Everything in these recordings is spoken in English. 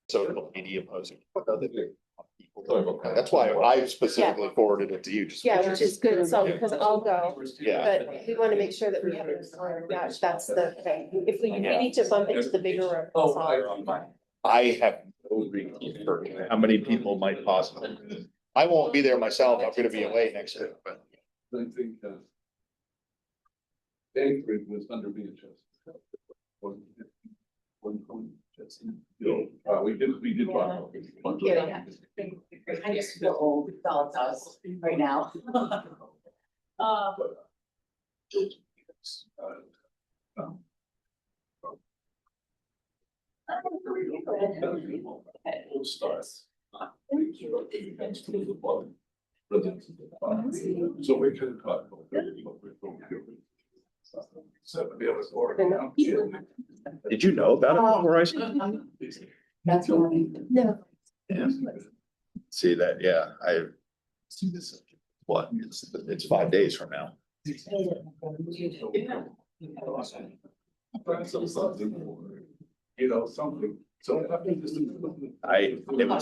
social media posting. That's why I specifically forwarded it to you. Just Yeah, which is good, so, because I'll go, Yeah, but we want to make sure that we have it, that's the thing. If we need to bump into the bigger room. that's all. I have no reason for how many people might possibly. I won't be there myself. I'm gonna be away next week, but. I think, David was under being adjusted. We did. Yeah. I just feel old, it's all it does right now. So we can talk. Did you know about it before I said? That's what No, Yeah. See that, yeah, I see this, what, it's 5 days from now. You know, something, so. It was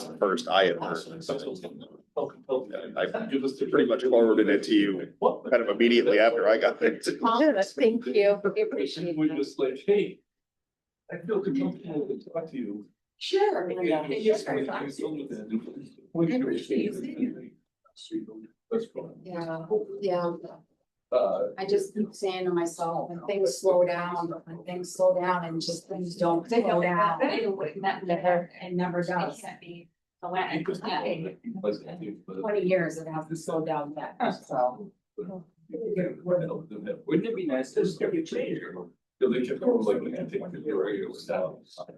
the first I had heard. I pretty much forwarded it to you kind of immediately after I got it. thank you, we appreciate We that. just like, hey, I feel comfortable to talk to you. Sure. That's fine. Yeah. I just keep saying to myself, when things slow down, and just things don't slow down. It never does. 20 years it hasn't slowed down yet, so. Wouldn't it be nice to just get change? They kept going like, we can take the radio down. So I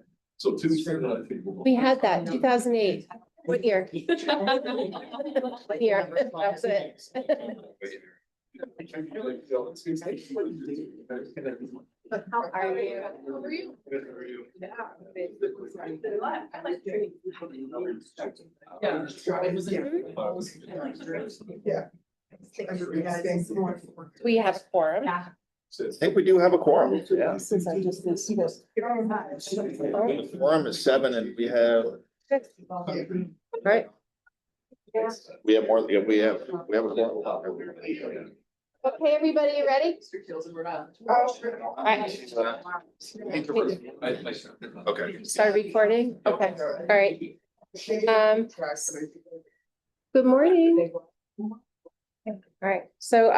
think. We had that, 2008, what year? What year, that's it. How are you? We have a quorum. I think we do have a quorum. Yeah. Since I just didn't see this. Quorum is 7 and we have, Right. we have more, we have a quorum. Okay, everybody, you ready? Okay. Start recording, okay, all right. Good morning. All right, so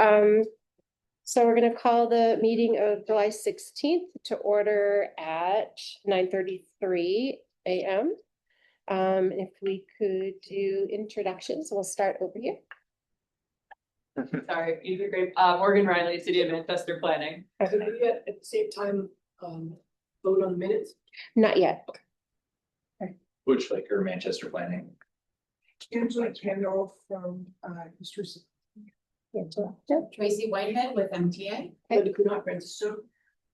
we're gonna call the meeting of July 16th to order at 9:33 a.m. If we could do introductions, we'll start over here. Sorry, you did great. Morgan Riley, City of Manchester Planning. At the same time, vote on the minutes. Not yet. Butch Laker, Manchester Planning. Angela Kendall from Mr. Tracy Whitehead with MTA. Linda Kunat, Francis.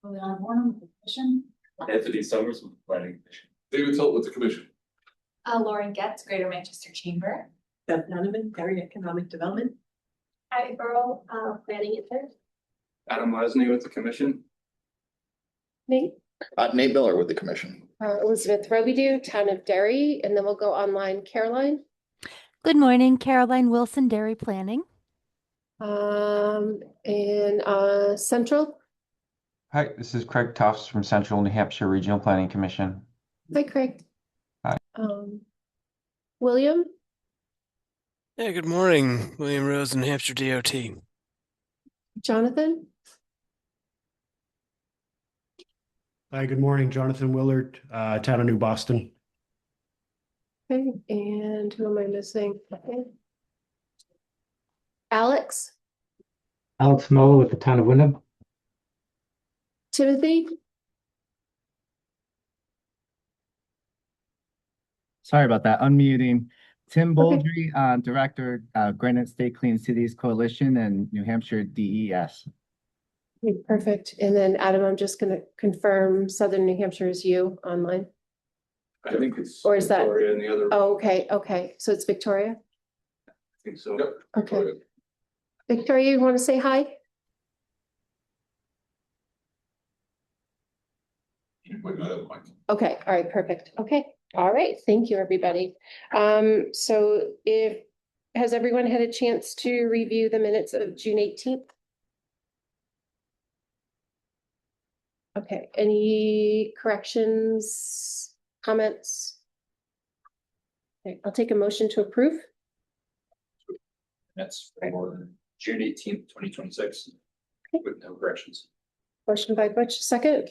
Leon Hornum with Commission. Anthony Summers with Planning Commission. David Tilt with the commission. Lauren Getz, Greater Manchester Chamber. Beth Donovan, Derry Economic Development. Hi, Burl, Planning Intern. Adam Lesney with the commission. Nate, Nate Miller with the commission. Elizabeth Robidoux, Town of Derry, and then we'll go online. Caroline. Good morning, Caroline Wilson, Derry Planning. And Central. Hi, this is Craig Tufts from Central New Hampshire Regional Planning Commission. Hi, Craig. Hi. William. Yeah, good morning. William Rose, New Hampshire DOT. Jonathan. Hi, good morning. Jonathan Willard, Town of New Boston. Okay, and who am I missing? Okay. Alex. Alex Moa with the Town of Wyndham. Timothy. Sorry about that. Unmuting. Tim Bouldry, Director, Granite State Clean Cities Coalition and New Hampshire DES. Okay, perfect. And then Adam, I'm just going to confirm Southern New Hampshire is you online. I think it's. Or is that? Victoria and the other. Oh, okay, okay. So it's Victoria. I think so. Yep. Okay. Victoria, you want to say hi? Okay, all right, perfect. Okay, All right, thank you, everybody. So has everyone had a chance to review the minutes of June 18th? Okay, any corrections, comments? Okay, I'll take a motion to approve. That's for June 18th, 2026. Okay. With no corrections. Motion by Butch, second.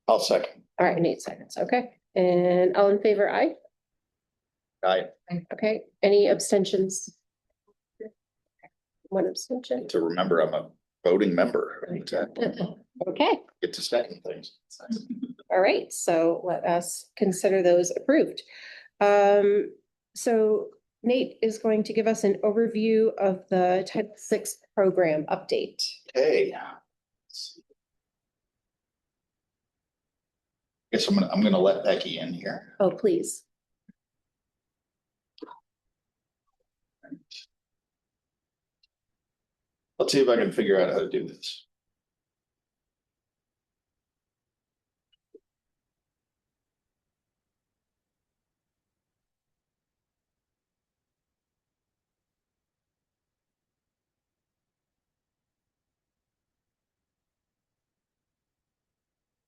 I'll second. All right, in 8 seconds, okay. And all in favor, aye? Aye. Okay, any abstentions? One abstention. To remember, I'm a voting member. Okay, Get to second things. all right, so let us consider those approved. So Nate is going to give us an overview of the Title VI program update. Okay. Guess I'm gonna let Becky in here. Oh, please. Let's see if I can figure out how to do this.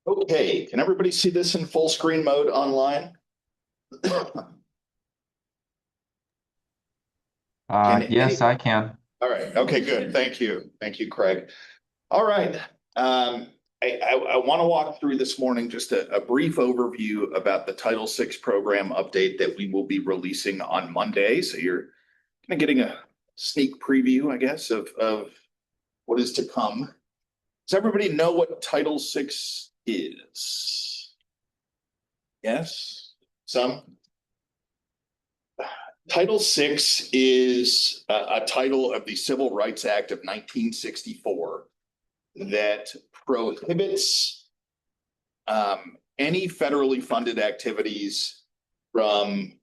Okay, can everybody see this in full screen mode online? Yes, I can. All right, okay, good. Thank you. Thank you, Craig. All right. I want to walk through this morning just a brief overview about the Title VI program update that we will be releasing on Monday. So you're kind of getting a sneak preview, I guess, of what is to come. Does everybody know what Title VI is? Yes? Some? Title VI is a title of the Civil Rights Act of 1964 that prohibits any federally funded activities from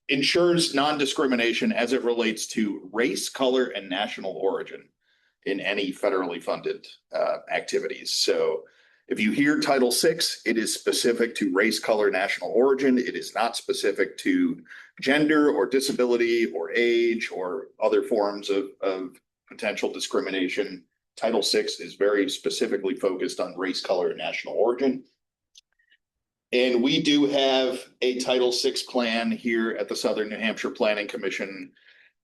ensures non-discrimination as it relates to race, color, and national origin in any federally funded activities. So if you hear Title VI, it is specific to race, color, national origin. It is not specific to gender or disability or age or other forms of potential discrimination. Title VI is very specifically focused on race, color, and national origin. And we do have a Title VI plan here at the Southern New Hampshire Planning Commission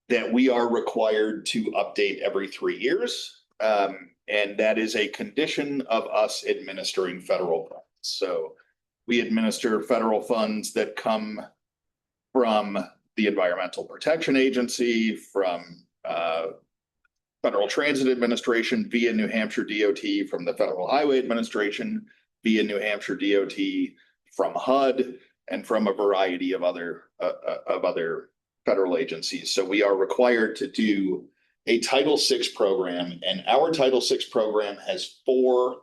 that we are required to update every 3 years. And that is a condition of us administering federal funds. So we administer federal funds that come from the Environmental Protection Agency, from Federal Transit Administration via New Hampshire DOT, from the Federal Highway Administration via New Hampshire DOT, from HUD, and from a variety of other federal agencies. So we are required to do a Title VI program, and our Title VI program has 4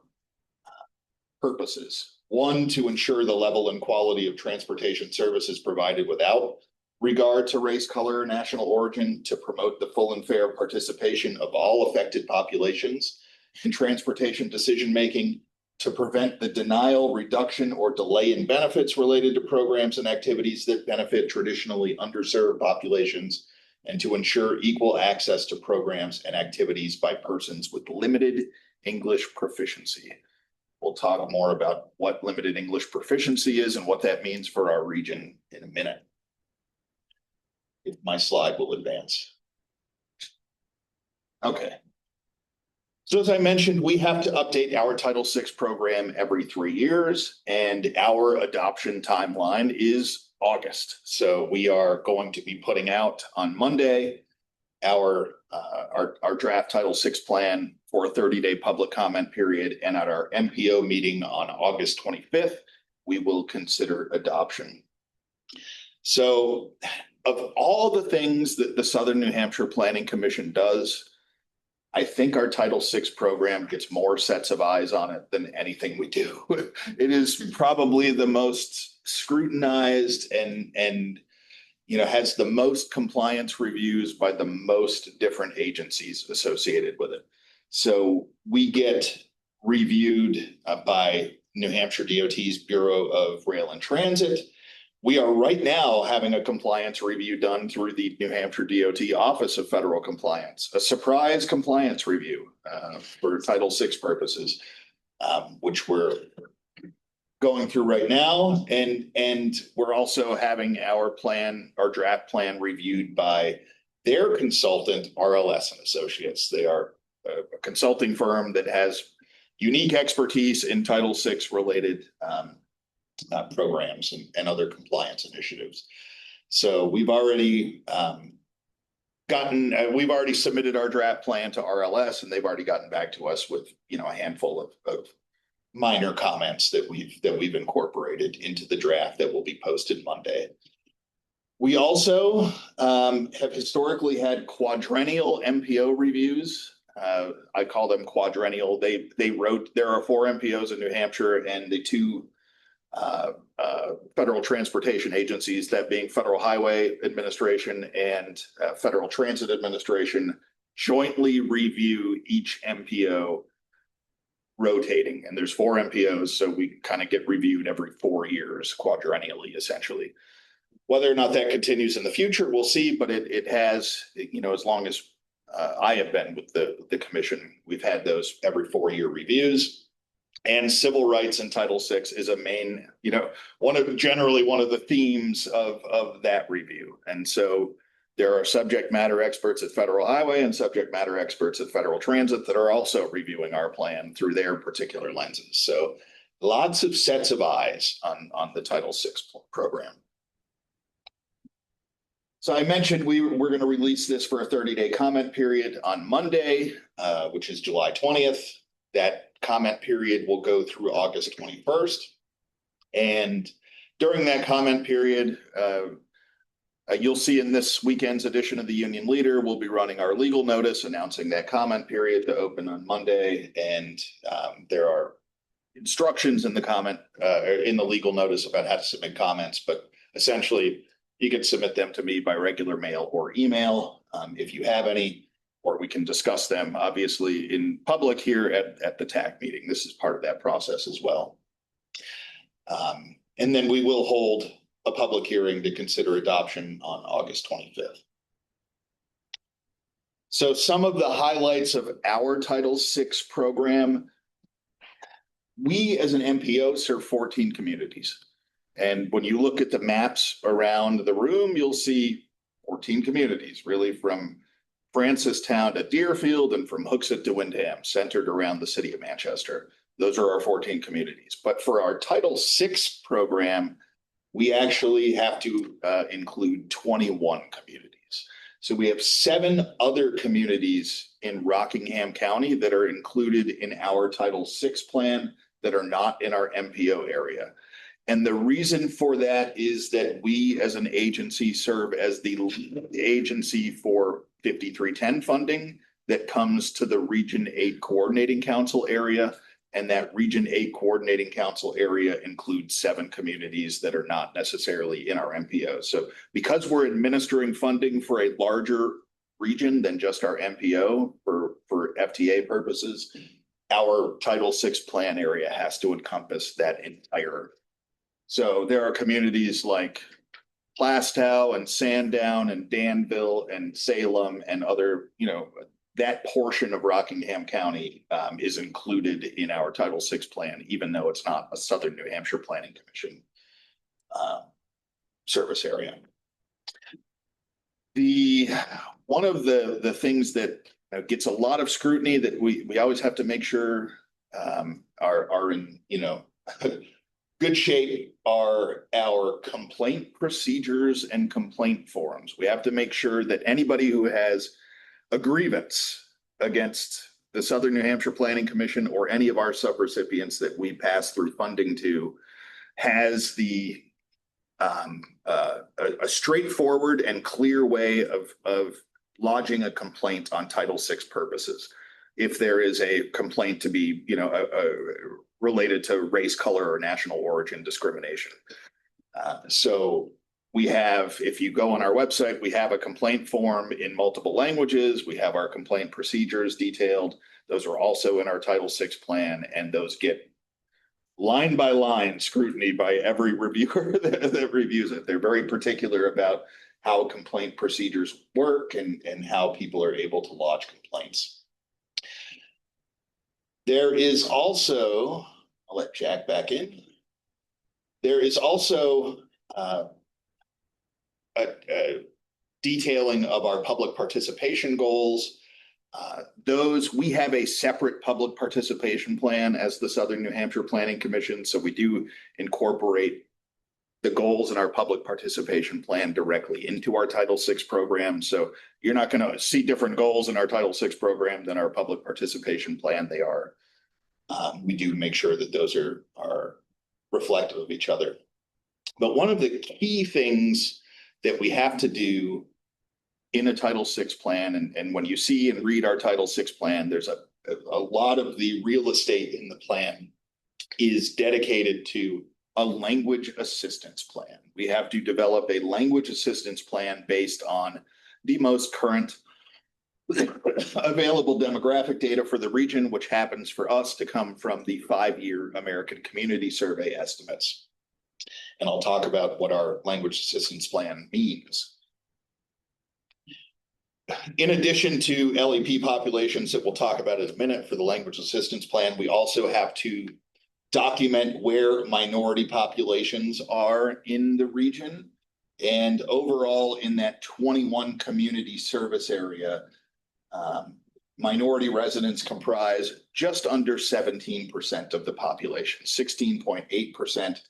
purposes. 1, to ensure the level and quality of transportation services provided without regard to race, color, or national origin, to promote the full and fair participation of all affected populations in transportation decision-making, to prevent the denial, reduction, or delay in benefits related to programs and activities that benefit traditionally underserved populations, and to ensure equal access to programs and activities by persons with limited English proficiency. We'll talk more about what limited English proficiency is and what that means for our region in a minute, if my slide will advance. Okay. So as I mentioned, we have to update our Title VI program every 3 years, and our adoption timeline is August. So we are going to be putting out on Monday our draft Title VI plan for a 30-day public comment period, and at our MPO meeting on August 25th, we will consider adoption. So of all the things that the Southern New Hampshire Planning Commission does, I think our Title VI program gets more sets of eyes on it than anything we do. It is probably the most scrutinized and has the most compliance reviews by the most different agencies associated with it. So we get reviewed by New Hampshire DOT's Bureau of Rail and Transit. We are right now having a compliance review done through the New Hampshire DOT Office of Federal Compliance, a surprise compliance review for Title VI purposes, which we're going through right now. And we're also having our draft plan reviewed by their consultant, RLS and Associates. They are a consulting firm that has unique expertise in Title VI related programs and other compliance initiatives. So we've already we've already submitted our draft plan to RLS, and they've already gotten back to us with, a handful of minor comments that we've incorporated into the draft that will be posted Monday. We also have historically had quadrennial MPO reviews. I call them quadrennial. There are 4 MPOs in New Hampshire, and the 2 federal transportation agencies, that being Federal Highway Administration and Federal Transit Administration, jointly review each MPO rotating. And there's 4 MPOs, so we kind of get reviewed every 4 years, quadrennially, essentially. Whether or not that continues in the future, we'll see, but it has, as long as I have been with the commission, we've had those every 4-year reviews. And civil rights and Title VI is a main, generally one of the themes of that review. And so there are subject matter experts at Federal Highway and subject matter experts at Federal Transit that are also reviewing our plan through their particular lenses. So lots of sets of eyes on the Title VI program. So I mentioned we're going to release this for a 30-day comment period on Monday, which is July 20th. That comment period will go through August 21st. And during that comment period, you'll see in this weekend's edition of the Union Leader, we'll be running our legal notice announcing that comment period to open on Monday. And there are instructions in the legal notice about how to submit comments, but essentially you can submit them to me by regular mail or email if you have any, or we can discuss them obviously in public here at the TAC meeting. This is part of that process as well. And then we will hold a public hearing to consider adoption on August 25th. So some of the highlights of our Title VI program: we as an MPO serve 14 communities. And when you look at the maps around the room, you'll see 14 communities, really from Francistown to Deerfield and from Hooksett to Windham, centered around the city of Manchester. Those are our 14 communities. But for our Title VI program, we actually have to include 21 communities. So we have 7 other communities in Rockingham County that are included in our Title VI plan that are not in our MPO area. And the reason for that is that we as an agency serve as the agency for 5310 funding that comes to the Region 8 Coordinating Council area. And that Region 8 Coordinating Council area includes 7 communities that are not necessarily in our MPO. So because we're administering funding for a larger region than just our MPO for FTA purposes, our Title VI plan area has to encompass that entire. So there are communities like Plastow and Sandown and Danville and Salem and other, that portion of Rockingham County is included in our Title VI plan, even though it's not a Southern New Hampshire Planning Commission service area. One of the things that gets a lot of scrutiny that we always have to make sure are in good shape are our complaint procedures and complaint forms. We have to make sure that anybody who has a grievance against the Southern New Hampshire Planning Commission or any of our subrecipients that we pass through funding to has a straightforward and clear way of lodging a complaint on Title VI purposes. If there is a complaint to be, related to race, color, or national origin discrimination. So we have, if you go on our website, we have a complaint form in multiple languages. We have our complaint procedures detailed. Those are also in our Title VI plan, and those get line by line scrutiny by every reviewer that reviews it. They're very particular about how complaint procedures work and how people are able to lodge complaints. There is also, I'll let Jack back in. There is also a detailing of our public participation goals. We have a separate public participation plan as the Southern New Hampshire Planning Commission. So we do incorporate the goals in our public participation plan directly into our Title VI program. So you're not going to see different goals in our Title VI program than our public participation plan. They are. We do make sure that those are reflective of each other. But one of the key things that we have to do in a Title VI plan, and when you see and read our Title VI plan, there's a lot of the real estate in the plan is dedicated to a language assistance plan. We have to develop a language assistance plan based on the most current available demographic data for the region, which happens for us to come from the 5-year American Community Survey estimates. And I'll talk about what our language assistance plan means. In addition to LEP populations that we'll talk about in a minute for the language assistance plan, we also have to document where minority populations are in the region. And overall, in that 21 community service area, minority residents comprise just under 17% of the population, 16.8%.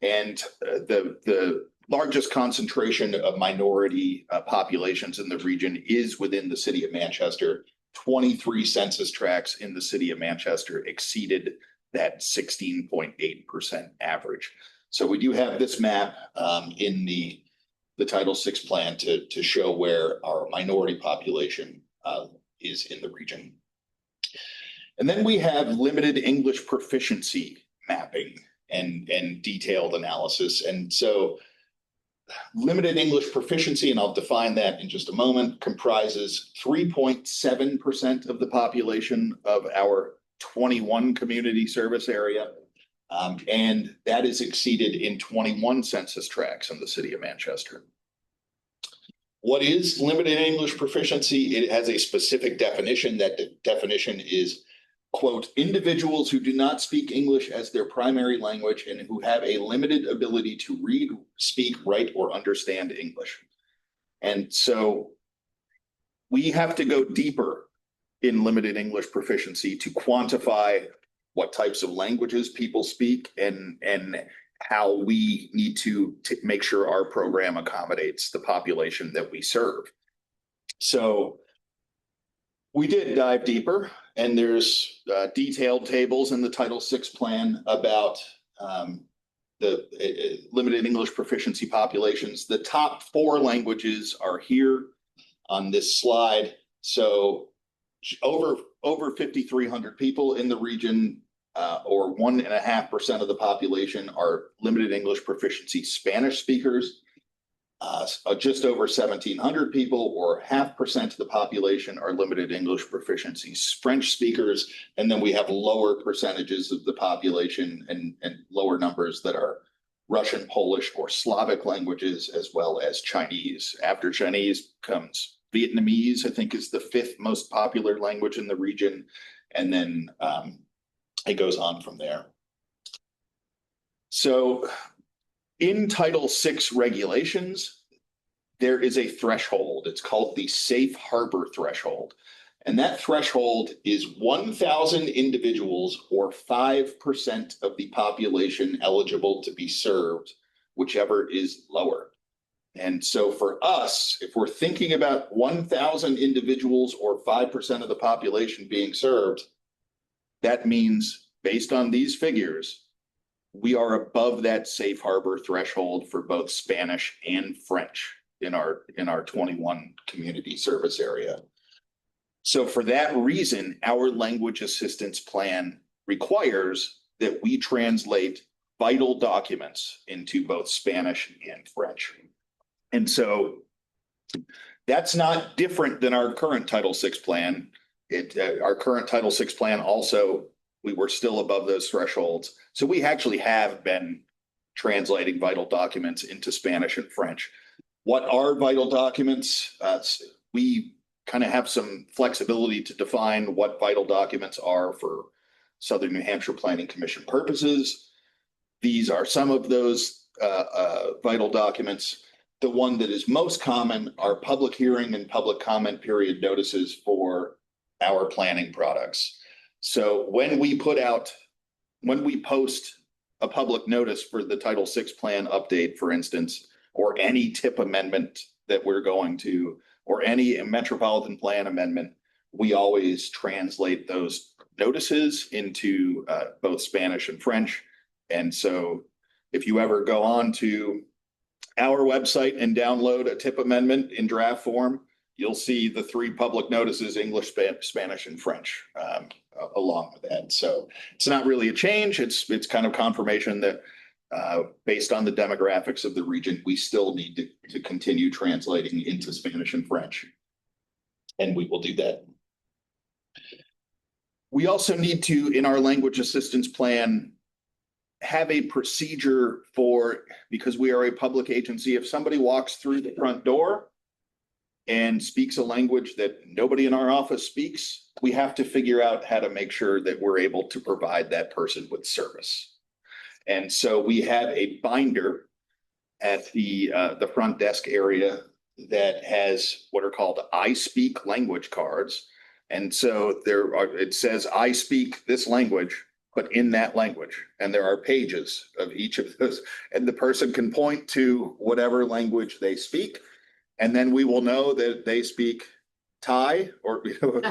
And the largest concentration of minority populations in the region is within the city of Manchester. 23 census tracts in the city of Manchester exceeded that 16.8% average. So we do have this map in the Title VI plan to show where our minority population is in the region. And then we have limited English proficiency mapping and detailed analysis. And so limited English proficiency, and I'll define that in just a moment, comprises 3.7% of the population of our 21 community service area. And that is exceeded in 21 census tracts in the city of Manchester. What is limited English proficiency? It has a specific definition. That definition is, quote, individuals who do not speak English as their primary language and who have a limited ability to read, speak, write, or understand English. And so we have to go deeper in limited English proficiency to quantify what types of languages people speak and how we need to make sure our program accommodates the population that we serve. So we did dive deeper, and there's detailed tables in the Title VI plan about the limited English proficiency populations. The top 4 languages are here on this slide. So over 5,300 people in the region, or 1.5% of the population, are limited English proficiency Spanish speakers. Just over 1,700 people, or 0.5% of the population, are limited English proficiency French speakers. And then we have lower percentages of the population and lower numbers that are Russian, Polish, or Slavic languages, as well as Chinese. After Chinese comes Vietnamese, I think is the 5th most popular language in the region. And then it goes on from there. So in Title VI regulations, there is a threshold. It's called the safe harbor threshold. And that threshold is 1,000 individuals, or 5% of the population eligible to be served, whichever is lower. And so for us, if we're thinking about 1,000 individuals or 5% of the population being served, that means, based on these figures, we are above that safe harbor threshold for both Spanish and French in our 21 community service area. So for that reason, our language assistance plan requires that we translate vital documents into both Spanish and French. And so that's not different than our current Title VI plan. Our current Title VI plan also we were still above those thresholds. So we actually have been translating vital documents into Spanish and French. What are vital documents? We kind of have some flexibility to define what vital documents are for Southern New Hampshire Planning Commission purposes. These are some of those vital documents. The one that is most common are public hearing and public comment period notices for our planning products. So when we post a public notice for the Title VI plan update, for instance, or any TIP amendment that we're going to, or any metropolitan plan amendment, we always translate those notices into both Spanish and French. And so if you ever go on to our website and download a TIP amendment in draft form, you'll see the 3 public notices, English, Spanish, and French, along with that. So it's not really a change. It's kind of confirmation that based on the demographics of the region, we still need to continue translating into Spanish and French. And we will do that. We also need to, in our language assistance plan, have a procedure for, because we are a public agency, if somebody walks through the front door and speaks a language that nobody in our office speaks, we have to figure out how to make sure that we're able to provide that person with service. And so we have a binder at the front desk area that has what are called I speak language cards. And so it says, I speak this language, but in that language. And there are pages of each of those. And the person can point to whatever language they speak. And then we will know that they speak Thai or, or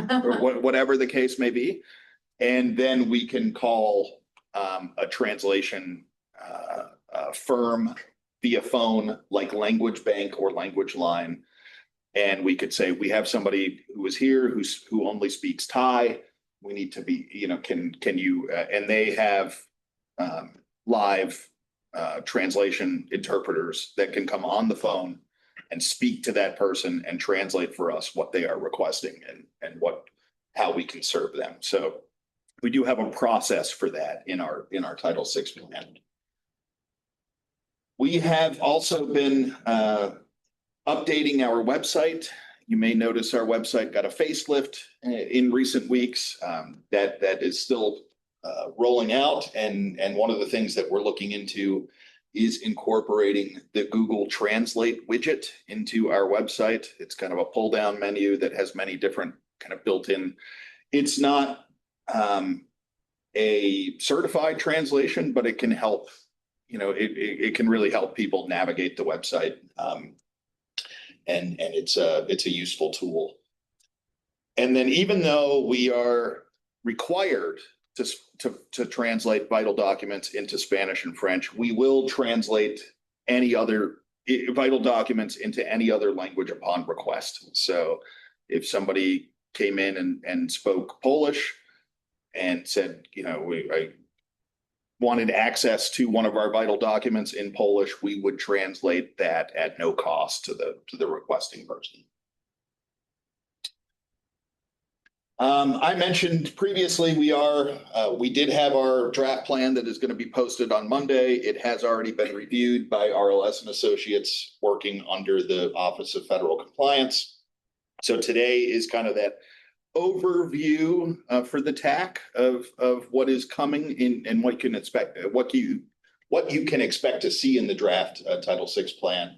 whatever the case may be. And then we can call a translation firm via phone, like Language Bank or Language Line. And we could say, we have somebody who is here who only speaks Thai. We need to be, can you, and they have live translation interpreters that can come on the phone and speak to that person and translate for us what they are requesting and how we can serve them. So we do have a process for that in our Title VI plan. We have also been updating our website. You may notice our website got a facelift in recent weeks. That is still rolling out. And one of the things that we're looking into is incorporating the Google Translate widget into our website. It's kind of a pull down menu that has many different kind of built in. It's not a certified translation, but it can help, it can really help people navigate the website. And it's a useful tool. And then even though we are required to translate vital documents into Spanish and French, we will translate any other vital documents into any other language upon request. So if somebody came in and spoke Polish and said, I wanted access to one of our vital documents in Polish, we would translate that at no cost to the requesting person. I mentioned previously we did have our draft plan that is going to be posted on Monday. It has already been reviewed by RLS and Associates working under the Office of Federal Compliance. So today is kind of that overview for the TAC of what is coming in and what you can expect, what you can expect to see in the draft Title VI plan.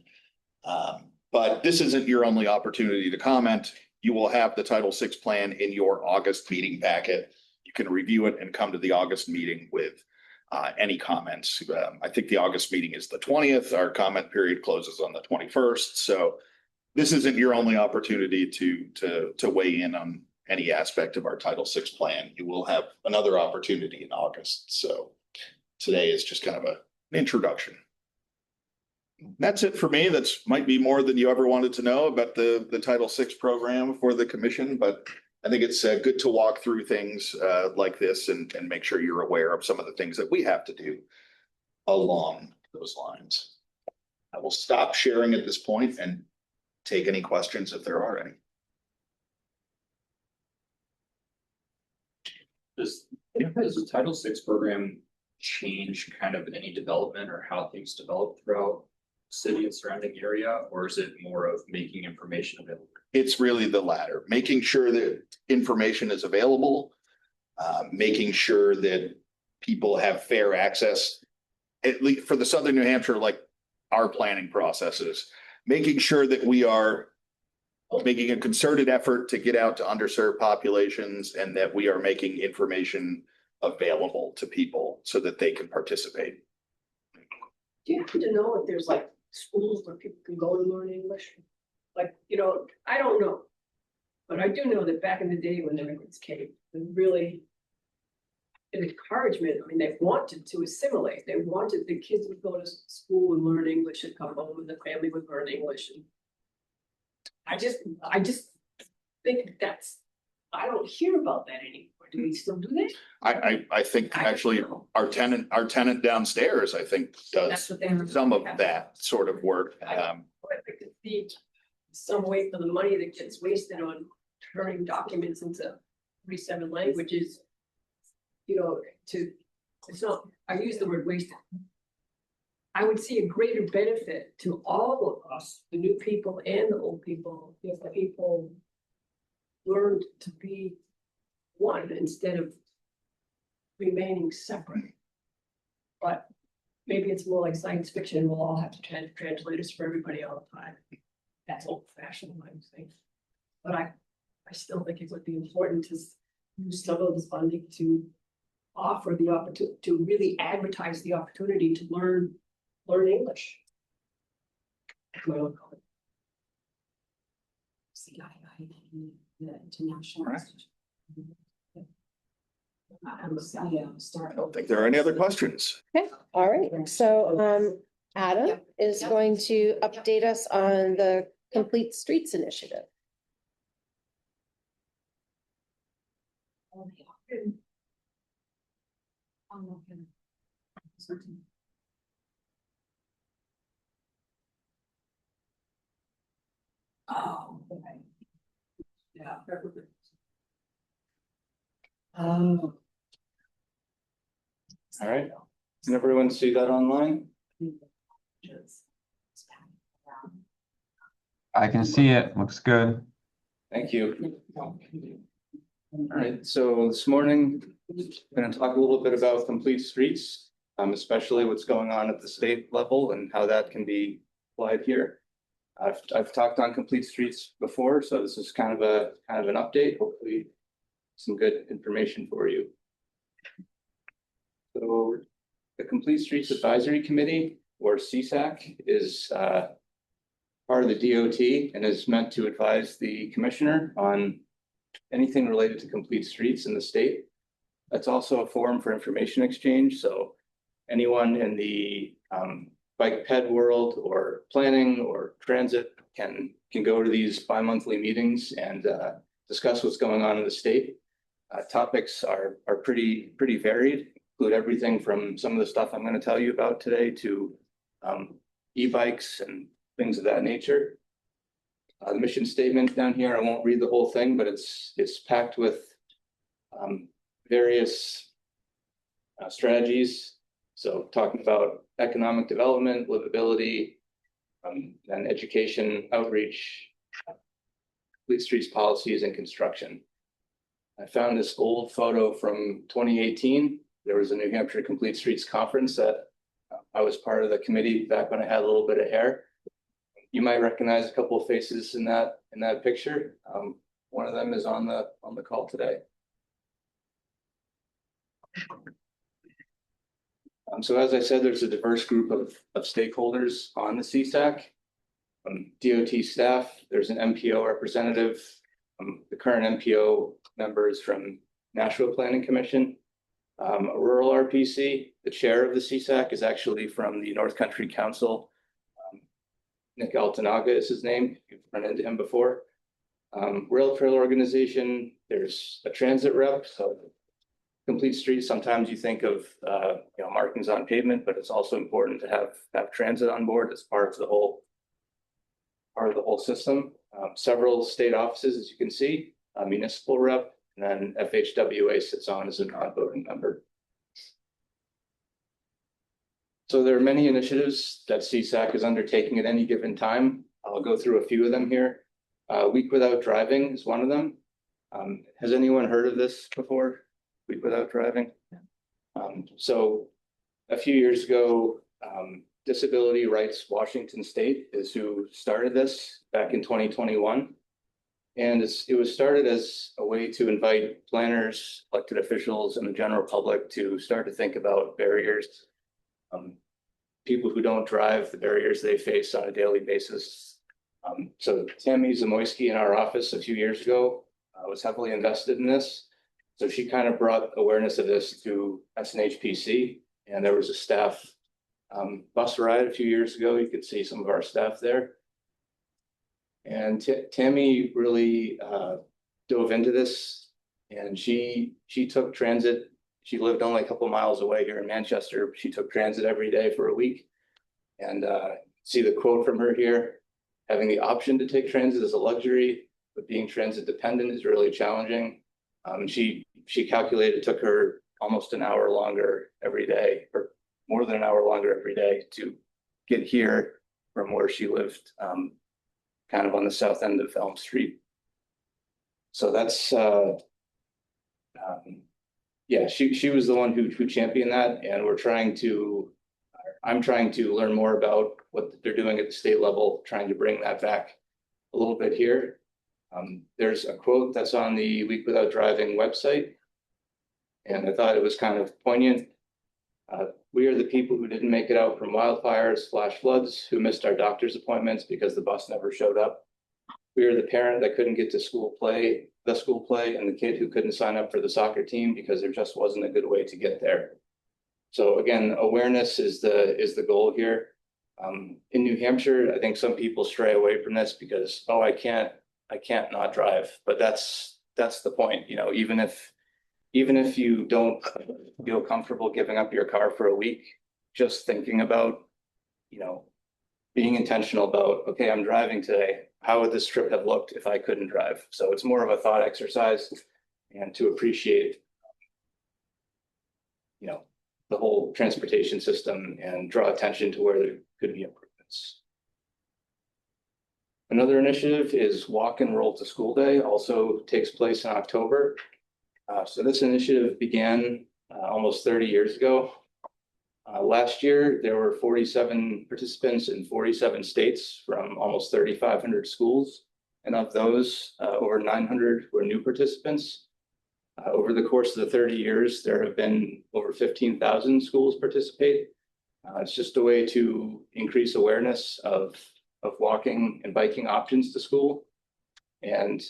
But this isn't your only opportunity to comment. You will have the Title VI plan in your August meeting packet. You can review it and come to the August meeting with any comments. I think the August meeting is the 20th. Our comment period closes on the 21st. So this isn't your only opportunity to weigh in on any aspect of our Title VI plan. You will have another opportunity in August. So today is just kind of an introduction. That's it for me. That's might be more than you ever wanted to know about the Title VI program for the commission, but I think it's good to walk through things like this and make sure you're aware of some of the things that we have to do along those lines. I will stop sharing at this point and take any questions if there are any. Just Does the Title VI program change kind of any development or how things develop throughout the city and surrounding area, or is it more of making information available? It's really the latter, making sure that information is available, making sure that people have fair access, at least for the Southern New Hampshire, like our planning processes, making sure that we are making a concerted effort to get out to underserved populations and that we are making information available to people so that they can participate. Do you happen to know if there's like schools where people can go and learn English? Like, you know, I don't know. But I do know that back in the day when immigrants came, it really an encouragement. I mean, they wanted to assimilate. They wanted the kids would go to school and learn English and come home and the family would learn English. And I just think that's, I don't hear about that anymore. Do we still do that? I think actually our tenant downstairs, I think, That's does what they were. some of that sort of work. I'd like to see some way for the money that gets wasted on turning documents into 37 languages. You know, it's not, I use the word wasted. I would see a greater benefit to all of us, the new people and the old people, if the people learned to be one instead of remaining separate. But maybe it's more like science fiction. We'll all have to translate this for everybody all the time. That's old fashioned, I think. But I still think it would be important to use some of this funding to offer the opportunity to really advertise the opportunity to learn English. My own color. The international. Right. Start. I don't think there are any other questions. Okay, all right. So Adam is going to update us on the Complete Streets Initiative. Oh, okay. Yeah. All right, can everyone see that online? I can see it. Looks good. Thank you. All right, so this morning, I'm going to talk a little bit about complete streets, especially what's going on at the state level and how that can be applied here. I've talked on complete streets before, so this is kind of an update. Hopefully, some good information for you. So, the Complete Streets Advisory Committee, or CSAC, is part of the DOT and is meant to advise the commissioner on anything related to complete streets in the state. That's also a forum for information exchange. So anyone in the bike ped world or planning or transit can go to these bi-monthly meetings and discuss what's going on in the state. Topics are pretty varied, include everything from some of the stuff I'm going to tell you about today to e-bikes and things of that nature. The mission statement down here, I won't read the whole thing, but it's packed with various strategies. So talking about economic development, livability, and education, outreach, complete streets policies, and construction. I found this old photo from 2018. There was a New Hampshire Complete Streets Conference that I was part of the committee back when I had a little bit of hair. You might recognize a couple of faces in that picture. One of them is on the call today. So as I said, there's a diverse group of stakeholders on the CSAC. DOT staff, there's an MPO representative. The current MPO member is from Nashua Planning Commission. A rural RPC, the chair of the CSAC is actually from the North Country Council. Nick Altanaga is his name. You've run into him before. Rail Trail Organization, there's a transit rep. So complete streets, sometimes you think of markings on pavement, but it's also important to have transit on board as part of the whole system. Several state offices, as you can see, a municipal rep, And then FHWA sits on as a non-voting member. So there are many initiatives that CSAC is undertaking at any given time. I'll go through a few of them here. Week Without Driving is one of them. Has anyone heard of this before? Week Without Driving? So a few years ago, Disability Rights Washington State is who started this back in 2021. And it was started as a way to invite planners, elected officials, and the general public to start to think about barriers. People who don't drive, the barriers they face on a daily basis. So Tammy Zamoyski in our office a few years ago was heavily invested in this. So she kind of brought awareness of this to SNHPC, and there was a staff bus ride a few years ago. You could see some of our staff there. And Tammy really dove into this, and she took transit. She lived only a couple miles away here in Manchester. She took transit every day for a week. And see the quote from her here: having the option to take transit is a luxury, but being transit dependent is really challenging. She calculated it took her almost an hour longer every day, or more than an hour longer every day, to get here from where she lived, kind of on the south end of Elm Street. So that's yeah, she was the one who championed that, and I'm trying to learn more about what they're doing at the state level, trying to bring that back a little bit here. There's a quote that's on the Week Without Driving website, and I thought it was kind of poignant. We are the people who didn't make it out from wildfires, flash floods, who missed our doctor's appointments because the bus never showed up. We are the parent that couldn't get to the school play, and the kid who couldn't sign up for the soccer team because there just wasn't a good way to get there. So again, awareness is the goal here. In New Hampshire, I think some people stray away from this because, oh, I can't not drive. But that's the point. You know, even if you don't feel comfortable giving up your car for a week, just thinking about, you know, being intentional about, okay, I'm driving today. How would this trip have looked if I couldn't drive? So it's more of a thought exercise, and to appreciate, you know, the whole transportation system and draw attention to where there could be improvements. Another initiative is Walk and Roll to School Day, also takes place in October. So this initiative began almost 30 years ago. Last year, there were 47 participants in 47 states from almost 3,500 schools. And of those, over 900 were new participants. Over the course of the 30 years, there have been over 15,000 schools participate. It's just a way to increase awareness of walking and biking options to school. And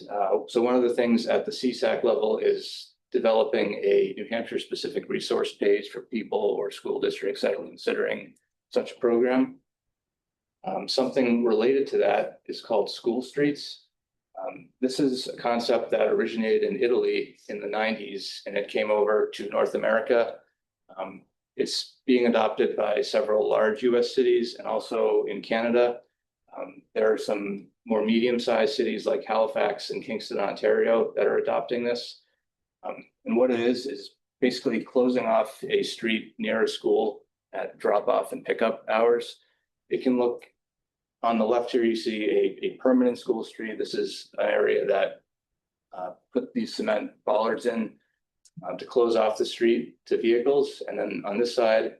so one of the things at the CSAC level is developing a New Hampshire specific resource page for people or school districts that are considering such a program. Something related to that is called School Streets. This is a concept that originated in Italy in the 90s, and it came over to North America. It's being adopted by several large US cities and also in Canada. There are some more medium-sized cities like Halifax and Kingston, Ontario, that are adopting this. And what it is basically closing off a street near a school at drop-off and pickup hours. It can look, on the left here, you see a permanent school street. This is an area that put these cement bollards in to close off the street to vehicles. And then on this side,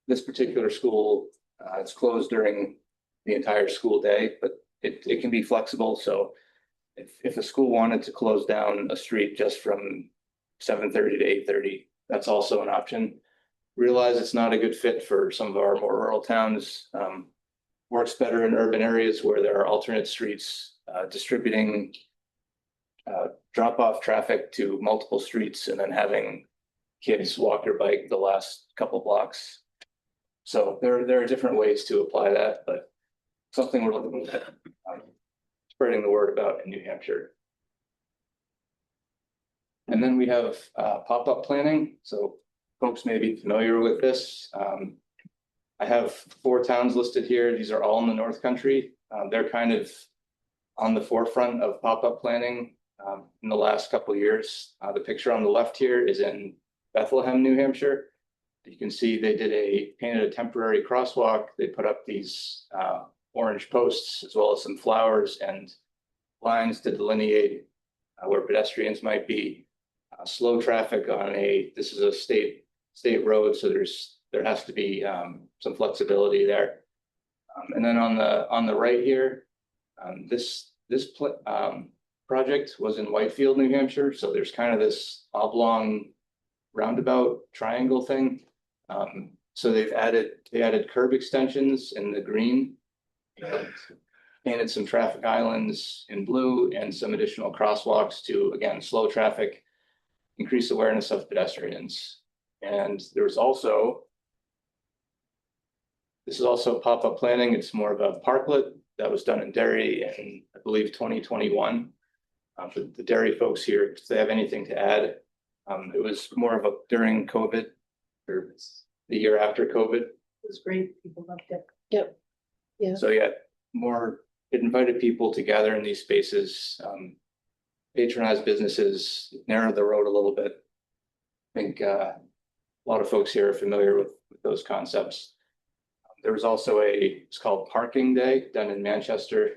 this particular school, it's closed during the entire school day, but it can be flexible. So if a school wanted to close down a street just from 7:30 to 8:30, that's also an option. Realize it's not a good fit for some of our more rural towns. Works better in urban areas where there are alternate streets, distributing drop-off traffic to multiple streets and then having kids walk or bike the last couple blocks. So there are different ways to apply that, but something we're looking at spreading the word about in New Hampshire. And then we have pop-up planning. So folks may be familiar with this. I have 4 towns listed here. These are all in the North Country. They're kind of on the forefront of pop-up planning. in the last couple of years. The picture on the left here is in Bethlehem, New Hampshire. You can see they painted a temporary crosswalk. They put up these orange posts as well as some flowers and lines to delineate where pedestrians might be. Slow traffic on this is a state road, so there has to be some flexibility there. And then on the right here, this project was in Whitefield, New Hampshire. So there's kind of this oblong roundabout triangle thing. So they added curb extensions in the green, and painted some traffic islands in blue and some additional crosswalks to, again, slow traffic, increase awareness of pedestrians. And this is also pop-up planning. It's more of a parklet that was done in Derry in, I believe, 2021. For the Derry folks here, if they have anything to add, it was more of during COVID or the year after COVID. It was great. People loved it. Yep. Yeah. So yeah, it invited people to gather in these spaces, patronize businesses, narrow the road a little bit. I think a lot of folks here are familiar with those concepts. There was also it's called Parking Day done in Manchester.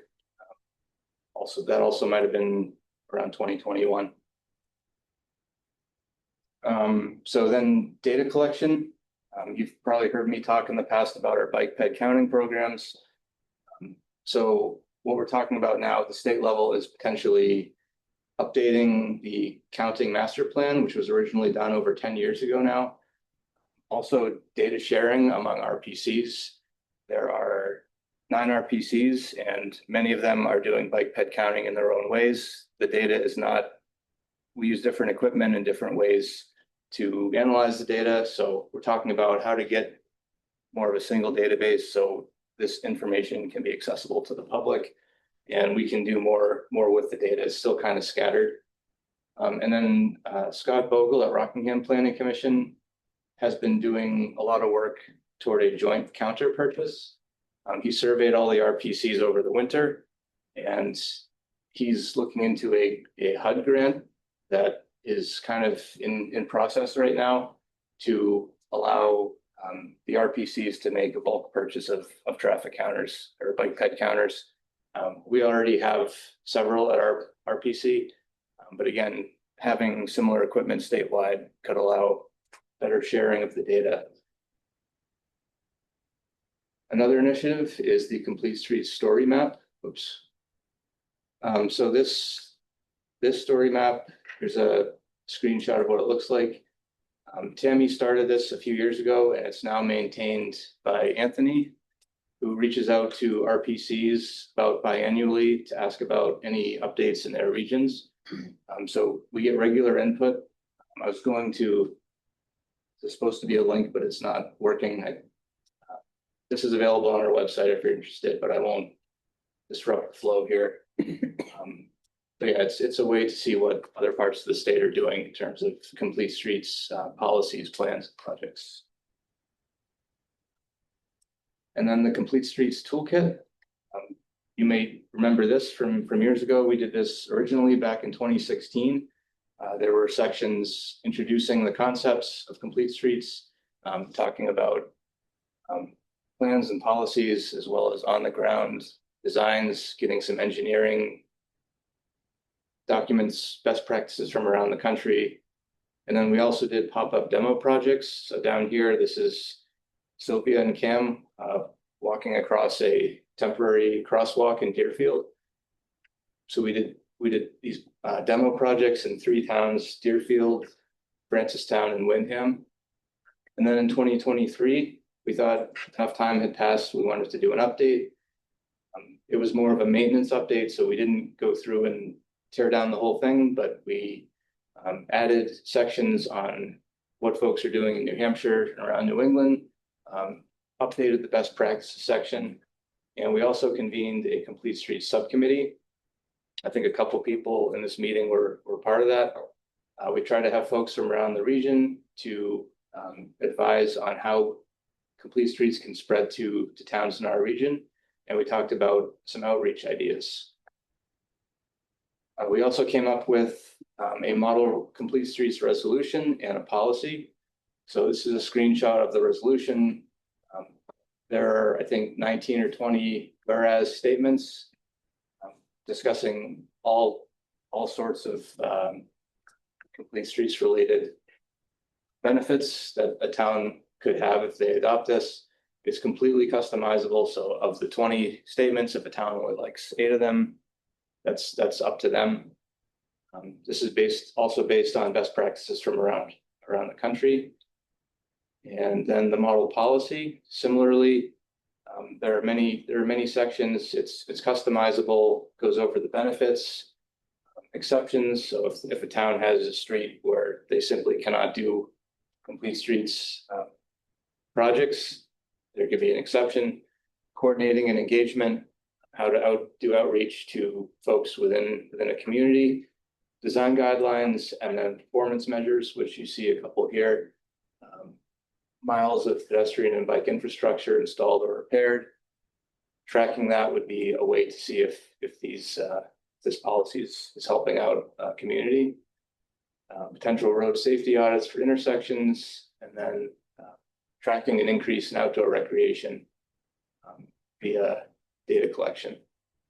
That also might have been around 2021. So then data collection. You've probably heard me talk in the past about our bike ped counting programs. So what we're talking about now at the state level is potentially updating the counting master plan, which was originally done over 10 years ago now. Also data sharing among RPCs. There are 9 RPCs and many of them are doing bike ped counting in their own ways. The data is not, we use different equipment in different ways to analyze the data. So we're talking about how to get more of a single database so this information can be accessible to the public and we can do more with the data. It's still kind of scattered. And then Scott Bogle at Rockingham Planning Commission has been doing a lot of work toward a joint counter purchase. He surveyed all the RPCs over the winter and he's looking into a HUD grant that is kind of in process right now to allow the RPCs to make a bulk purchase of traffic counters or bike ped counters. We already have several at our RPC, but again, having similar equipment statewide could allow better sharing of the data. Another initiative is the Complete Streets Story Map. Oops. So this story map, here's a screenshot of what it looks like. Tammy started this a few years ago and it's now maintained by Anthony, who reaches out to RPCs about biannually to ask about any updates in their regions. So we get regular input. There's supposed to be a link, but it's not working. This is available on our website if you're interested, but I won't disrupt the flow here. But yeah, it's a way to see what other parts of the state are doing in terms of complete streets, policies, plans, and projects. And then the Complete Streets Toolkit. You may remember this from years ago. We did this originally back in 2016. There were sections introducing the concepts of complete streets, talking about plans and policies, as well as on the ground designs, getting some engineering documents, best practices from around the country. And then we also did pop-up demo projects. So down here, this is Sylvia and Cam walking across a temporary crosswalk in Deerfield. So we did these demo projects in 3 towns: Deerfield, Francistown, and Windham. And then in 2023, we thought enough time had passed. We wanted to do an update. It was more of a maintenance update, so we didn't go through and tear down the whole thing, but we added sections on what folks are doing in New Hampshire and around New England, updated the best practices section, and we also convened a complete streets subcommittee. I think a couple people in this meeting were part of that. We try to have folks from around the region to advise on how complete streets can spread to towns in our region, and we talked about some outreach ideas. We also came up with a model complete streets resolution and a policy. So this is a screenshot of the resolution. There are, I think, 19 or 20 whereas statements discussing all sorts of complete streets related benefits that a town could have if they adopt this. It's completely customizable. So of the 20 statements, if a town only likes 8 of them, that's up to them. This is also based on best practices from around the country. And then the model policy, similarly, there are many sections. It's customizable, goes over the benefits, exceptions. So if a town has a street where they simply cannot do complete streets projects, there could be an exception. Coordinating and engagement, how to do outreach to folks within a community, design guidelines, and then performance measures, which you see a couple here. Miles of pedestrian and bike infrastructure installed or repaired. Tracking that would be a way to see if this policy is helping out a community. Potential road safety audits for intersections, and then tracking an increase in outdoor recreation via data collection.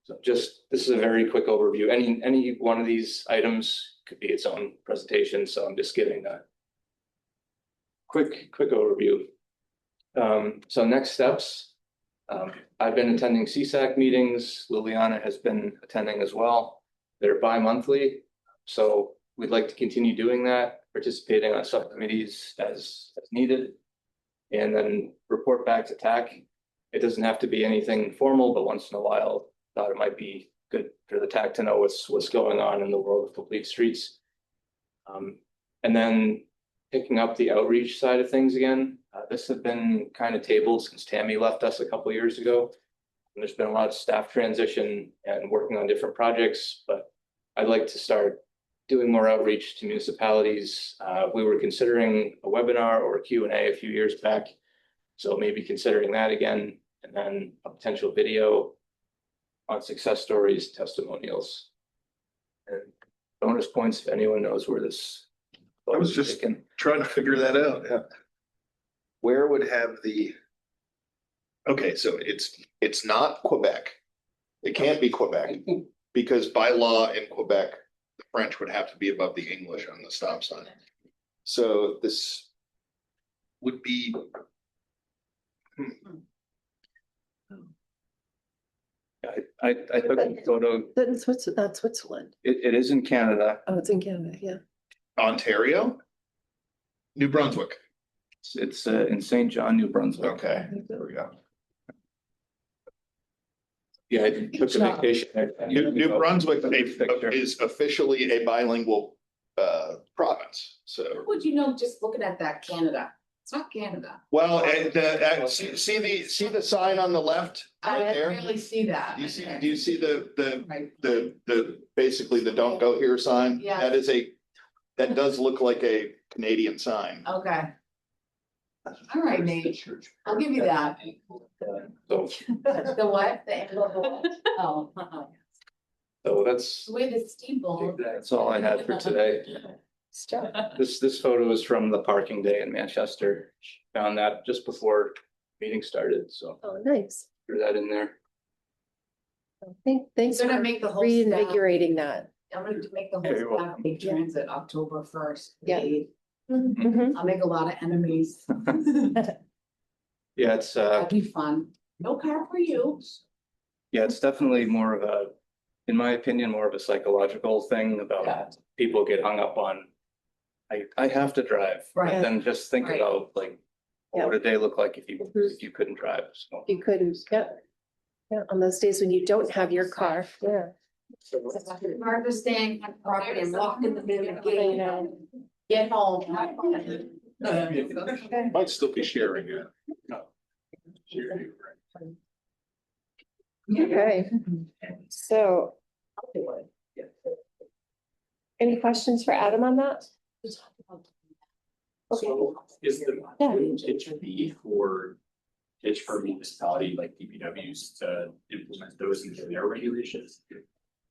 So this is a very quick overview. Any one of these items could be its own presentation. So I'm just giving a quick overview. So next steps. I've been attending CSAC meetings. Liliana has been attending as well. They're bi-monthly. So we'd like to continue doing that, participating on subcommittees as needed, and then report back to TAC. It doesn't have to be anything formal, but once in a while, thought it might be good for the TAC to know what's going on in the world of complete streets. And then picking up the outreach side of things again. This has been kind of tabled since Tammy left us a couple of years ago. And there's been a lot of staff transition and working on different projects, but I'd like to start doing more outreach to municipalities. We were considering a webinar or a Q&A a few years back. So maybe considering that again, and then a potential video on success stories, testimonials, and bonus points if anyone knows where this. I was just trying to figure that out. Yeah. Where would have okay, so it's not Quebec. It can't be Quebec because by law in Quebec, the French would have to be above the English on the stop sign. So this would be. I took a photo. That's Switzerland. It is in Canada. Oh, it's in Canada, yeah. Ontario? New Brunswick. It's in St. John, New Brunswick. Okay, there we go. Yeah, I took a vacation. New Brunswick is officially a bilingual province, so. How would you know just looking at that Canada? It's not Canada. Well, see the sign on the left? I right there? didn't really see that. Do you see the basically the don't go here sign? Yeah. That does look like a Canadian sign. Okay. All right, Nate. I'll give you that. So The what? The angle of the what? Oh. So that's The way the steeple. that's all I had for today. This photo is from the parking day in Manchester. Found that just before meeting started, so Oh, nice. threw that in there. Thanks I'm gonna for make the whole reinvigorating that. I'm gonna make the Yeah, you're whole welcome. staff take transit October 1st. Yeah. Mm-hmm. I'll make a lot of enemies. Yeah, it's That'd be fun. No car for you. yeah, it's definitely more of a, in my opinion, more of a psychological thing about people get hung up on. I have to drive, Right. but then just think Right. about like, what would a day look like if you couldn't drive? So You couldn't, yeah. Yeah, on those days when you don't have your car, yeah. Martha staying on property and walk in the middle of the gate and get home. Might still be sharing it. Okay, so. Any questions for Adam on that? So is the Yeah. pitch fee for municipality like DPWs to implement those into their regulations?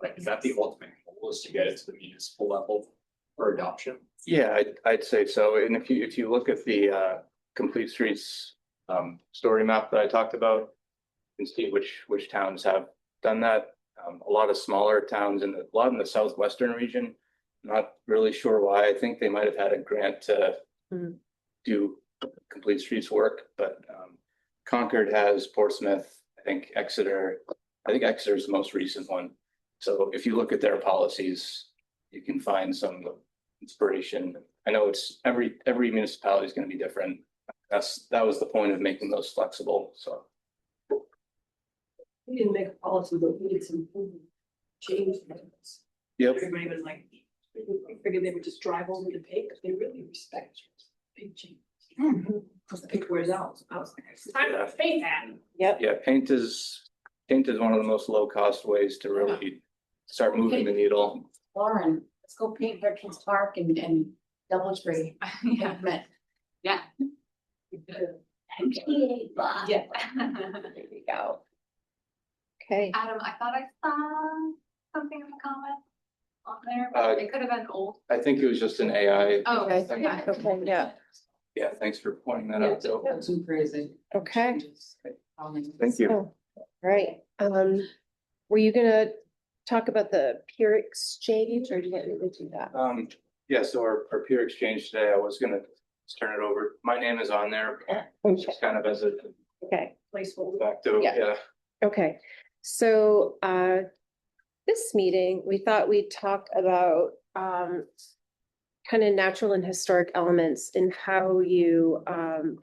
Like, is that the ultimate goal, is to get it to the municipal level for adoption? Yeah, I'd say so. And if you look at the complete streets story map that I talked about, you can see which towns have done that. A lot of smaller towns and a lot in the southwestern region. Not really sure why. I think they might have had a grant to do complete streets work, but Concord has, Portsmouth, I think Exeter is the most recent one. So if you look at their policies, you can find some inspiration. I know it's every municipality is going to be different. That was the point of making those flexible. So We didn't make a policy, but we did some change. Yep. Everybody was like, I figured they would just drive over the pig, because they really respect big change. Because the pig wears out. I was like, it's time to paint that. Yep. yeah, paint is one of the most low cost ways to really start moving the needle. Lauren, let's go paint Veterans Park and Doubletree. Yeah. Pavement. Yeah. MTA blah. Yeah. There we go. Okay. Adam, I thought I saw something in the comment on there, Uh, but it could have been old. I think it was just an AI. Oh, Okay. okay. Okay, yeah, Yeah, thanks for pointing that out. So That's too crazy. okay. thank you. Oh, right. Were you gonna talk about the peer exchange or do you want me to do that? Yeah, so our peer exchange today, I was gonna turn it over. My name is on there, Okay. just kind of as a Okay, Placeholder. back to, Yeah. yeah. okay. So, this meeting, we thought we'd talk about, kind of natural and historic elements and how you,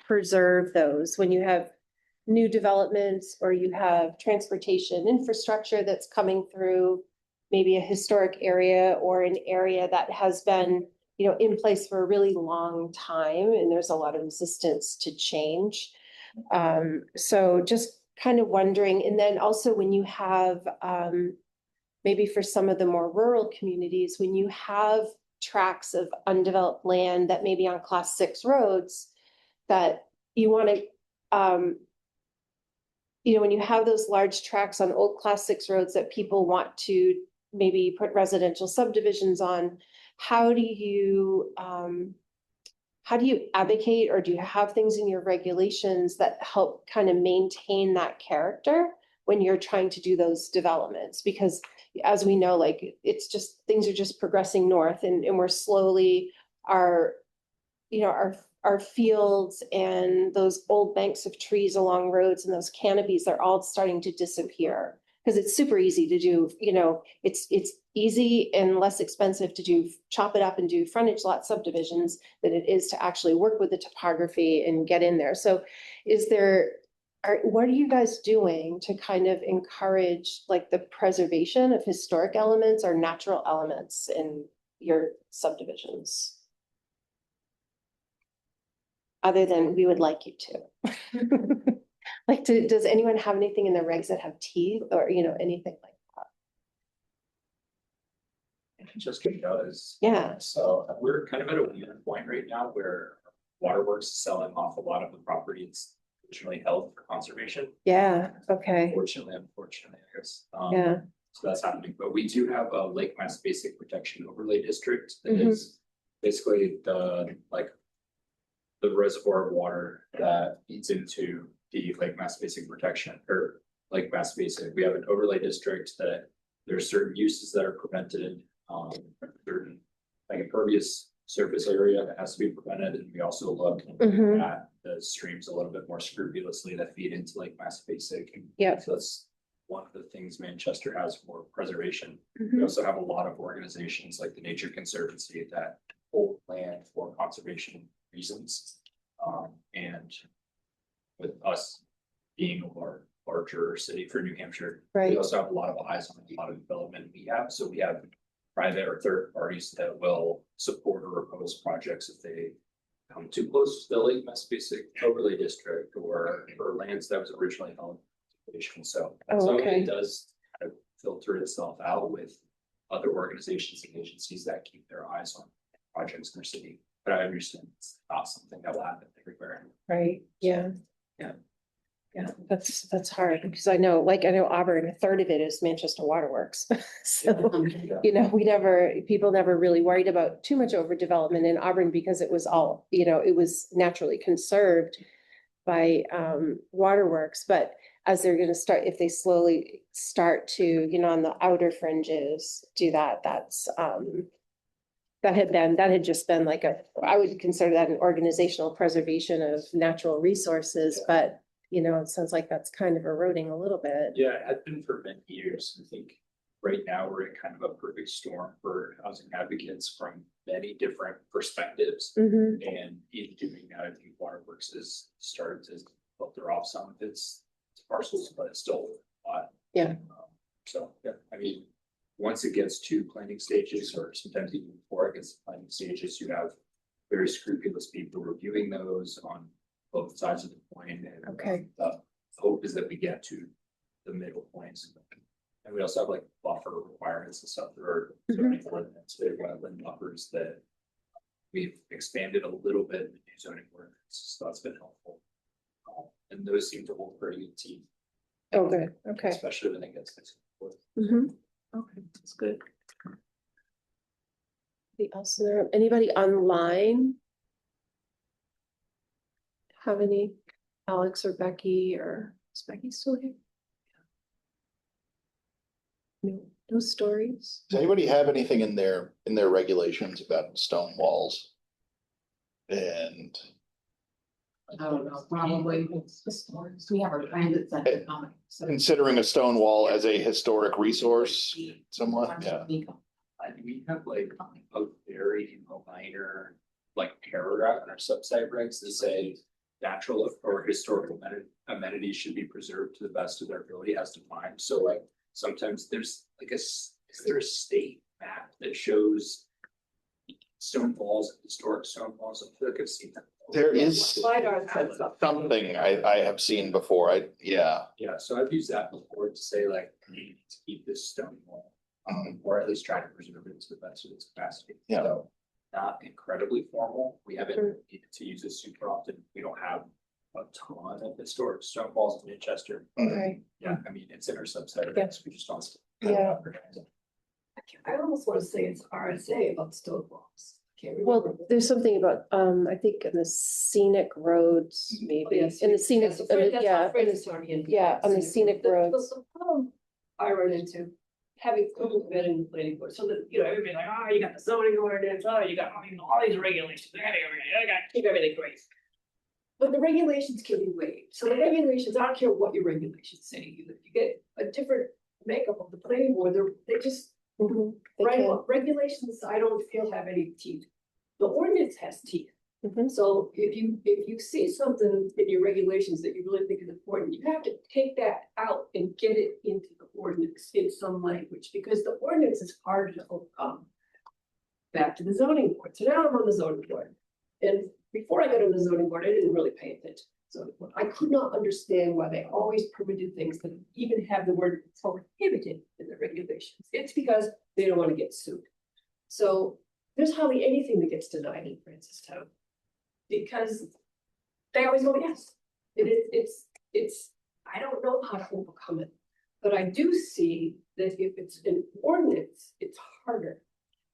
preserve those when you have new developments or you have transportation infrastructure that's coming through maybe a historic area or an area that has been, in place for a really long time and there's a lot of resistance to change. So just kind of wondering, and then also when you have, maybe for some of the more rural communities, when you have tracts of undeveloped land that may be on class 6 roads that you want to, when you have those large tracts on old class 6 roads that people want to maybe put residential subdivisions on, how do you advocate, or do you have things in your regulations that help kind of maintain that character when you're trying to do those developments? Because as we know, like, it's just, things are just progressing north and we're slowly, our fields and those old banks of trees along roads and those canopies are all starting to disappear. Because it's super easy to do, it's easy and less expensive to chop it up and do frontage lot subdivisions than it is to actually work with the topography and get in there. So what are you guys doing to kind of encourage like the preservation of historic elements or natural elements in your subdivisions? Other than we would like you to. Like, does anyone have anything in the regs that have teeth or, anything like that? It just does. Yeah. So we're kind of at a weird point right now where Waterworks is selling off a lot of the property it's originally held for conservation. Yeah, okay. Unfortunately, I guess. Yeah. So that's happening, but we do have a Lake Mass Basic Protection Overlay District that Mhm. is basically the reservoir of water that feeds into the Lake Mass Basic Protection or Lake Mass Basic. We have an overlay district that there's certain uses that are prevented, certain like impervious surface area that has to be prevented, and we also look Mhm. at the streams a little bit more scrupulously that feed into Lake Mass Basic. Yep. So that's one of the things Manchester has for preservation. We Mhm. also have a lot of organizations like the Nature Conservancy that hold land for conservation reasons. And with us being a larger city for New Hampshire, Right. we also have a lot of eyes on a lot of development we have. So we have private or third parties that will support or oppose projects if they come too close to the Lake Mass Basic Overlay District or lands that was originally held. So Oh, some of okay. it does kind of filter itself out with other organizations and agencies that keep their eyes on projects in their city. But I understand it's not something that will happen everywhere. Right, yeah. Yeah. Yeah, that's hard because I know Auburn, a third of it is Manchester Waterworks. So, people never really worried about too much overdevelopment in Auburn because it was all, it was naturally conserved by waterworks, but as they're gonna start, if they slowly start to, on the outer fringes, do that, that had just been I would consider that an organizational preservation of natural resources, but it sounds like that's kind of eroding a little bit. Yeah, it had been for many years. I think right now we're in kind of a perfect storm for housing advocates from many different perspectives. Mhm. And in doing that, I think Waterworks has started to filter off some of its parcels, but it's still a lot. Yeah. So, yeah, I mean, once it gets to planning stages, or sometimes even before it gets to planning stages, you have very scrupulous people reviewing those on both sides of the coin. And Okay. the hope is that we get to the middle points. And we also have like buffer requirements and stuff that are zoning ordinance, wetland buffers that we've expanded a little bit in the new zoning ordinance, so that's been helpful. And those seem to hold pretty good teeth. Oh, good. Okay. Especially when it gets to. Okay, that's good. Anybody online? Have any, Alex or Becky, or is Becky still here? No stories? Does anybody have anything in their regulations about stone walls? And I don't know, probably we have our transit center coming. So considering a stone wall as a historic resource somewhat, yeah. And we have like a very minor paragraph in our subsite regs that say natural or historical amenities should be preserved to the best of their ability as defined. So sometimes there's is there a state map that shows stone walls, historic stone walls? I feel like I've seen that. There is something I have seen before. Yeah, so I've used that before to say you need to keep this stone wall, or at least try to preserve it to the best of its capacity. Yeah. So not incredibly formal. We haven't needed to use this super often. We don't have a ton of historic stone walls in Manchester. Okay. Yeah, I mean, it's in our subset. Yeah. We just don't. Yeah. I almost want to say it's RSA about stone walls. Can't remember. Well, there's something about, I think in the scenic roads, maybe, Yes, in the scenic, that's what yeah, Francis already in. yeah, on the scenic roads. The problem I run into, having been in the planning board, so that, everybody's like, oh, you got the zoning ordinance, oh, you got all these regulations, I gotta keep everything great. But the regulations can be waived, so the regulations, I don't care what your regulations say, if you get a different makeup of the planning board, they just. Regulations, I don't feel have any teeth. The ordinance has teeth. So if you see something in your regulations that you really think is important, you have to take that out and get it into the ordinance in some language, because the ordinance is hard to overcome. Back to the zoning board. So now I'm on the zoning board. And before I got on the zoning board, I didn't really pay attention. So I could not understand why they always permitted things that even have the word prohibited in the regulations. It's because they don't want to get sued. So there's hardly anything that gets denied in Francistown because they always go yes. It's I don't know how to overcome it, but I do see that if it's an ordinance, it's harder.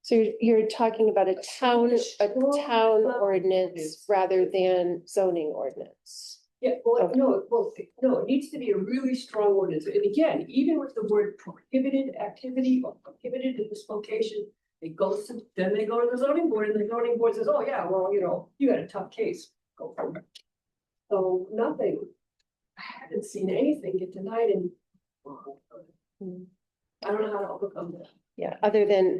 So you're talking about a town ordinance rather than zoning ordinance. Yeah, well, Okay. no, it needs to be a really strong ordinance. And again, even with the word prohibited activity or prohibited in this location, then they go to the zoning board and the zoning board says, oh yeah, well, you got a tough case, go for it. So nothing, I haven't seen anything get denied and I don't know how to overcome that. Yeah, other than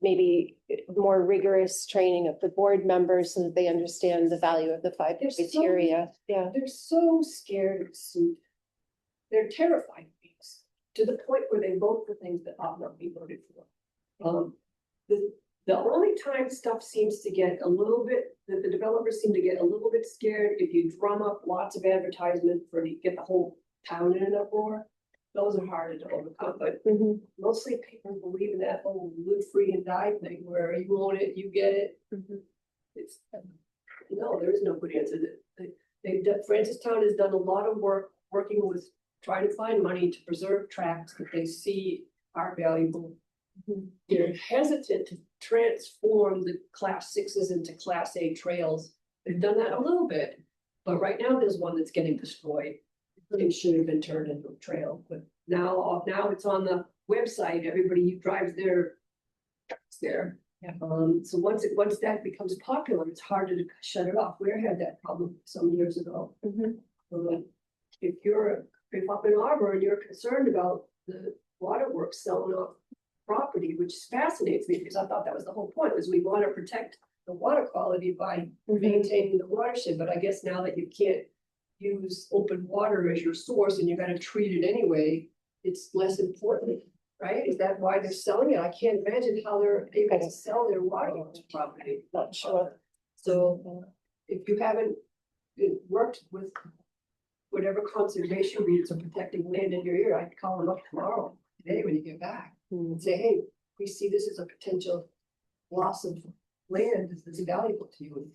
maybe more rigorous training of the board members so that they understand the value of the 5 criteria. Yeah. They're so scared of suit. They're terrified of things to the point where they vote for things that ought not be voted for. The only time stuff seems to get a little bit, that the developers seem to get a little bit scared if you drum up lots of advertisement get the whole town in an uproar. Those are harder to overcome, but mostly people believe in that whole live free and die thing where you own it, you get it. It's no, there is no good answer. Francistown has done a lot of work working with, trying to find money to preserve tracts that they see are valuable. They're hesitant to transform the class sixes into class A trails. They've done that a little bit, but right now there's one that's getting destroyed. It should have been turned into a trail, but now it's on the website. Everybody drives there. It's there. Yeah. So once that becomes popular, it's harder to shut it off. Ware had that problem some years ago. If you're up in Arbor and you're concerned about the waterworks selling off property, which fascinates me because I thought that was the whole point, was we want to protect the water quality by maintaining the watershed. But I guess now that you can't use open water as your source and you got to treat it anyway, it's less important, right? Is that why they're selling it? I can't imagine how they're able to sell their waterworks property. Not sure. So if you haven't worked with whatever conservation groups are protecting land in your area, I'd call them up tomorrow, today when you get back, and say, hey, we see this as a potential loss of land that's valuable to you.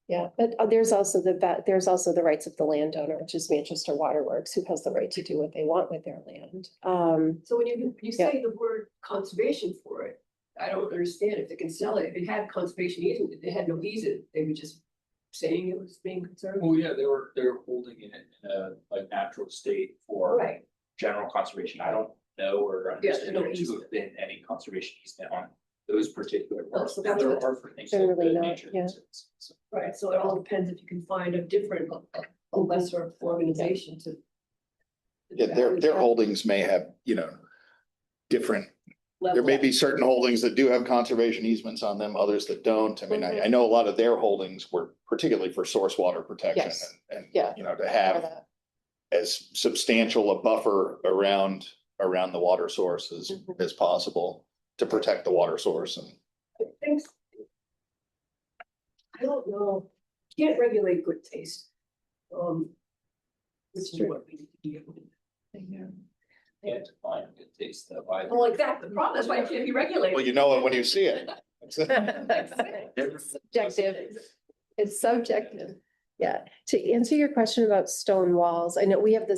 Yeah, but there's also the rights of the landowner, which is Manchester Waterworks, who has the right to do what they want with their land. So when you say the word conservation for it, I don't understand if they can sell it. If it had conservation easement, if they had no easement, they were just saying it was being conserved. Well, yeah, they were holding it in a like natural state for general conservation. I don't know or understand there to have been any conservation easement on those particular parts. so There are for things like Generally the not, nature. yeah. Right, so it all depends if you can find a different, a lesser organization to. Yeah, their holdings may have, different, there may be certain holdings that do have conservation easements on them, others that don't. I mean, I know a lot of their holdings were particularly for source water protection and, to have as substantial a buffer around the water source as possible to protect the water source. And I don't know, can't regulate good taste. Which is what we need to be able to do. And define good taste though. By Well, like that, the problem, that's why it can't be regulated. well, you know it when you see it. It's subjective. It's subjective. Yeah, to answer your question about stone walls, I know we have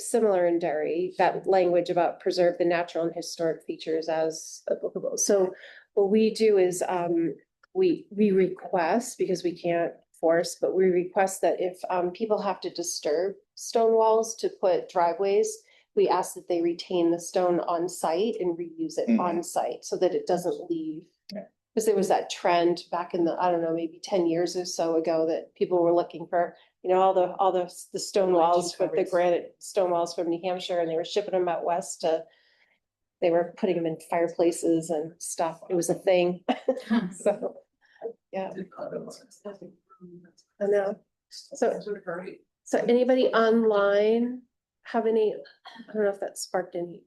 similar in Derry, that language about preserve the natural and historic features as applicable. So what we do is we request, because we can't force, but we request that if people have to disturb stone walls to put driveways, we ask that they retain the stone on site and reuse it on site so that it doesn't leave. Because there was that trend back in the, I don't know, maybe 10 years or so ago that people were looking for, all the stone walls with the granite stone walls from New Hampshire, and they were shipping them out west they were putting them in fireplaces and stuff. It was a thing. So, yeah. I know. So anybody online have any, I don't know if that sparked any.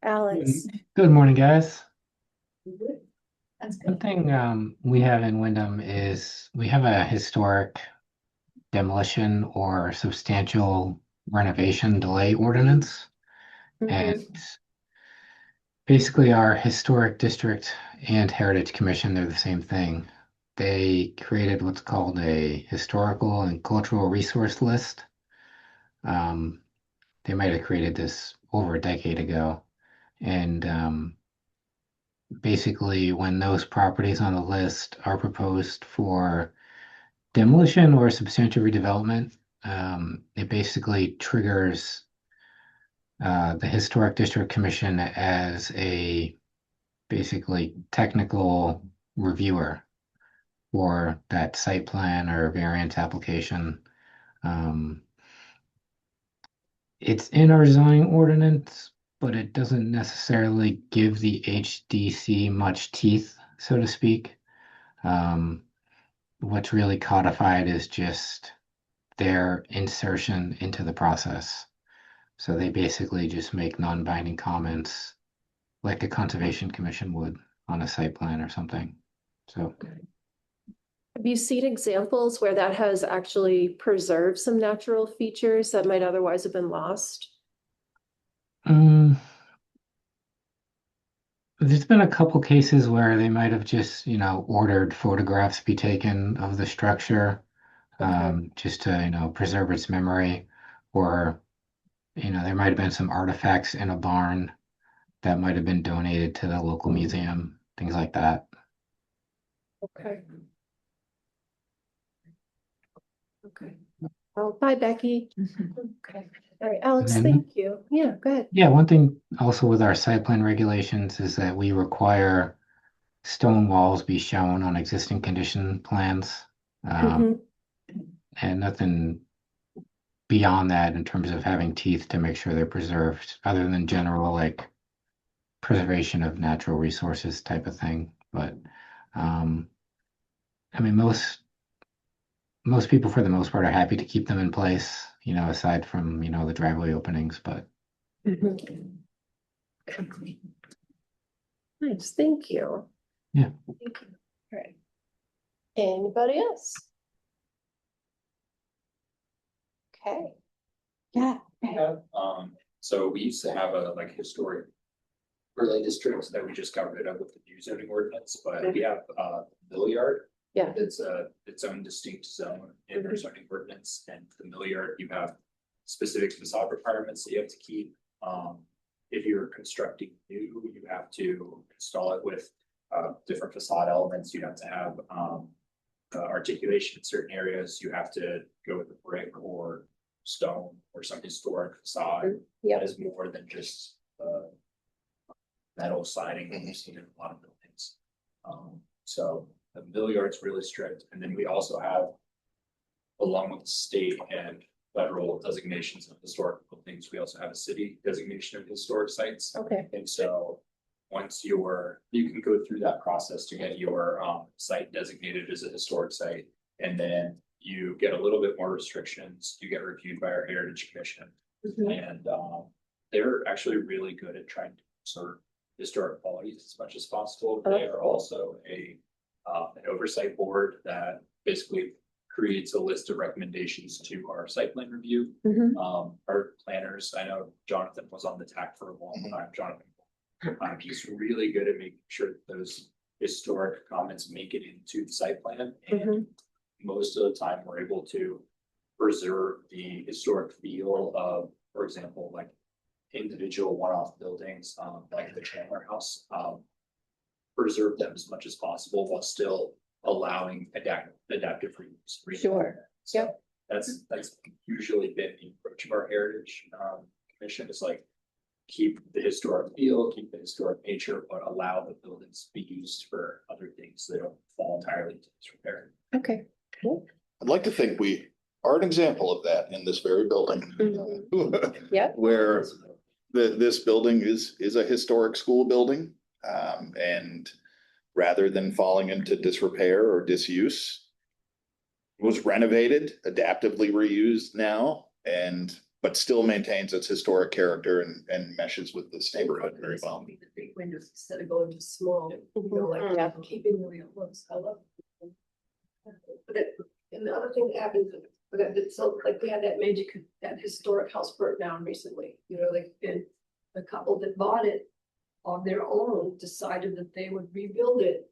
Alex. Good morning, guys. One thing we have in Wyndham is we have a historic demolition or substantial renovation delay ordinance. And basically our historic district and heritage commission, they're the same thing. They created what's called a historical and cultural resource list. They might have created this over a decade ago. And basically when those properties on the list are proposed for demolition or substantial redevelopment, it basically triggers the Historic District Commission as a basically technical reviewer for that site plan or variance application. It's in our zoning ordinance, but it doesn't necessarily give the HDC much teeth, so to speak. What's really codified is just their insertion into the process. So they basically just make non-binding comments like a conservation commission would on a site plan or something. So. Have you seen examples where that has actually preserved some natural features that might otherwise have been lost? There's been a couple cases where they might have just, ordered photographs be taken of the structure, just to, preserve its memory, or, there might have been some artifacts in a barn that might have been donated to the local museum, things like that. Okay. Okay. Oh, bye, Becky. Okay. All right, Alex, then- thank you. Yeah, go ahead. Yeah, one thing also with our site plan regulations is that we require stone walls be shown on existing condition plans. Mhm. And nothing beyond that in terms of having teeth to make sure they're preserved, other than general like preservation of natural resources type of thing. But I mean, most people for the most part are happy to keep them in place, aside from, the driveway openings, but Mhm. Nice, thank you. Yeah. Thank you. All right. Anybody else? Okay. Yeah. So we used to have a historic overlay districts that we just got rid of with the new zoning ordinance, but we have mill yard. Yeah. It's its own distinct zone in our zoning ordinance, and the mill yard, you have specific facade requirements that you have to keep. If you're constructing new, you have to install it with different facade elements. You have to have articulation in certain areas. You have to go with a brick or stone or some historic facade. That is more than just metal siding that you've seen in a lot of buildings. So the mill yard's really strict, and then we also have, along with state and federal designations of historic buildings, we also have a city designation of historic sites. Okay. And so once you can go through that process to get your site designated as a historic site, and then you get a little bit more restrictions. You get reviewed by our Heritage Commission, and they're actually really good at trying to preserve historic qualities as much as possible. They are also an oversight board that basically creates a list of recommendations to our site plan review. Our planners, I know Jonathan was on the TAC for a long time. Jonathan, he's really good at making sure that those historic comments make it into the site plan. And most of the time we're able to preserve the historic feel of, for example, like individual one-off buildings, like the Chandler House, preserve them as much as possible while still allowing adaptive reuse. Sure. So that's usually been the approach of our Heritage Commission, is like keep the historic feel, keep the historic nature, but allow the buildings to be used for other things. So they don't fall entirely to disrepair. Okay. Cool. I'd like to think we are an example of that in this very building. Yeah. Where this building is a historic school building. And rather than falling into disrepair or disuse, it was renovated, adaptively reused now, but still maintains its historic character and meshes with this neighborhood very well. The big windows instead of going to small, keeping the way it looks. I love it. And the other thing that happens, so like we had that historic house burnt down recently, and the couple that bought it on their own decided that they would rebuild it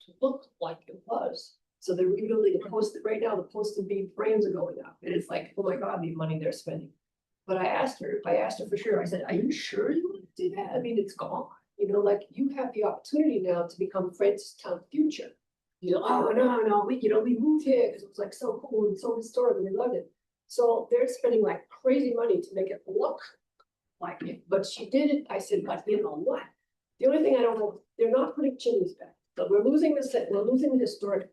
to look like it was. So they're rebuilding right now, the post and beam frames are going up, and it's like, oh my God, the money they're spending. But I asked her for sure, I said, are you sure you want to do that? I mean, it's gone, you have the opportunity now to become Francistown future. Oh, no, we moved here because it was like so cool and so historic and we loved it. So they're spending like crazy money to make it look like it, but she did it. I said, but you know what? The only thing I don't know, they're not putting chimneys back. But we're losing the historic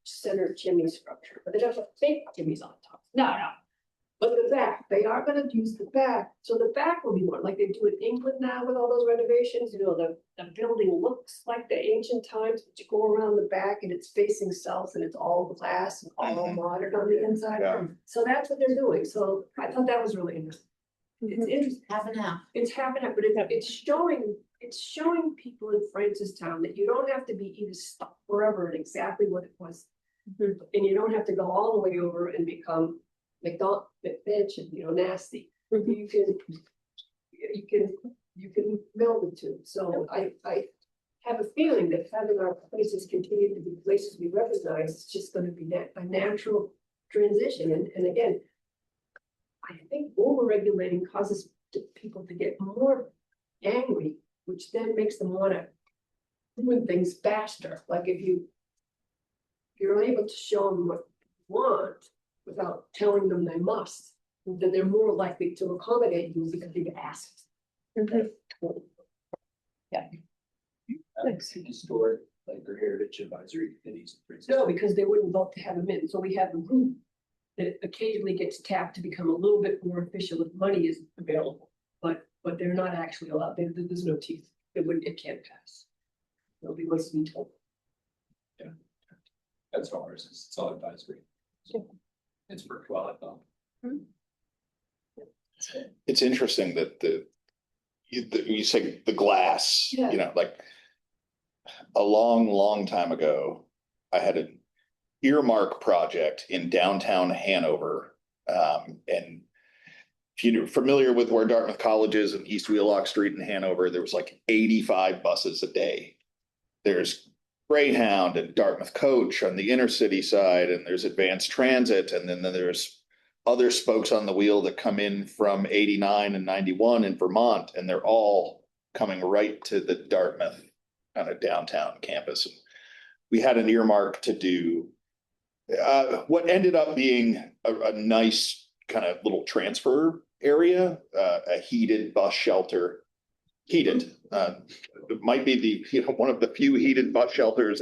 center chimney structure, but they don't have fake chimneys on top. No. But the back, they are gonna use the back. So the back will be more like they do in England now with all those renovations. The building looks like the ancient times, but you go around the back and it's facing south and it's all glass and all modern on the inside. Yeah. So that's what they're doing. So I thought that was really interesting. It's interesting. Half and half. It's happening, but it's showing people in Francistown that you don't have to be either stuck forever in exactly what it was. And you don't have to go all the way over and become McDonald, McFinch, and nasty. You can you can meld the two. So I have a feeling that having our places continue to be places we recognize, it's just gonna be a natural transition. And again, I think over-regulating causes people to get more angry, which then makes them wanna doing things faster. Like if you're able to show them what you want without telling them they must, then they're more likely to accommodate you because you've asked. Yeah. Historic, like, or heritage advisory committees. No, because they wouldn't vote to have them in. So we have a group that occasionally gets tapped to become a little bit more official if money is available. But they're not actually allowed. There's no teeth. It can't pass. Nobody wants to be told. Yeah. That's all ours is. It's all advisory. It's worthwhile, though. It's interesting that you say the glass, Yeah. you know, like a long time ago, I had an earmark project in downtown Hanover. And if you're familiar with where Dartmouth College is and East Wheelock Street in Hanover, there was like 85 buses a day. There's Greyhound and Dartmouth Coach on the inner city side, and there's Advanced Transit, and then there's other spokes on the wheel that come in from 89 and 91 in Vermont, and they're all coming right to the Dartmouth kind of downtown campus. And we had an earmark to do what ended up being a nice kind of little transfer area, a heated bus shelter. Heated, it might be one of the few heated bus shelters.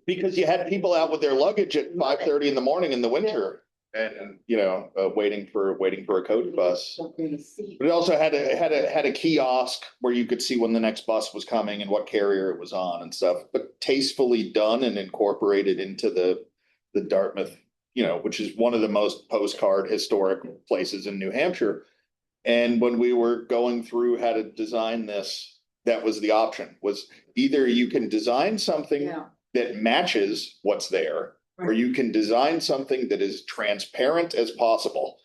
Because you had people out with their luggage at 5:30 in the morning in the winter, and waiting for a coach bus. But it also had a kiosk where you could see when the next bus was coming and what carrier it was on and stuff. But tastefully done and incorporated into the Dartmouth, which is one of the most postcard historic places in New Hampshire. And when we were going through how to design this, that was the option, was either you can design something that matches what's there, or you can design something that is transparent as possible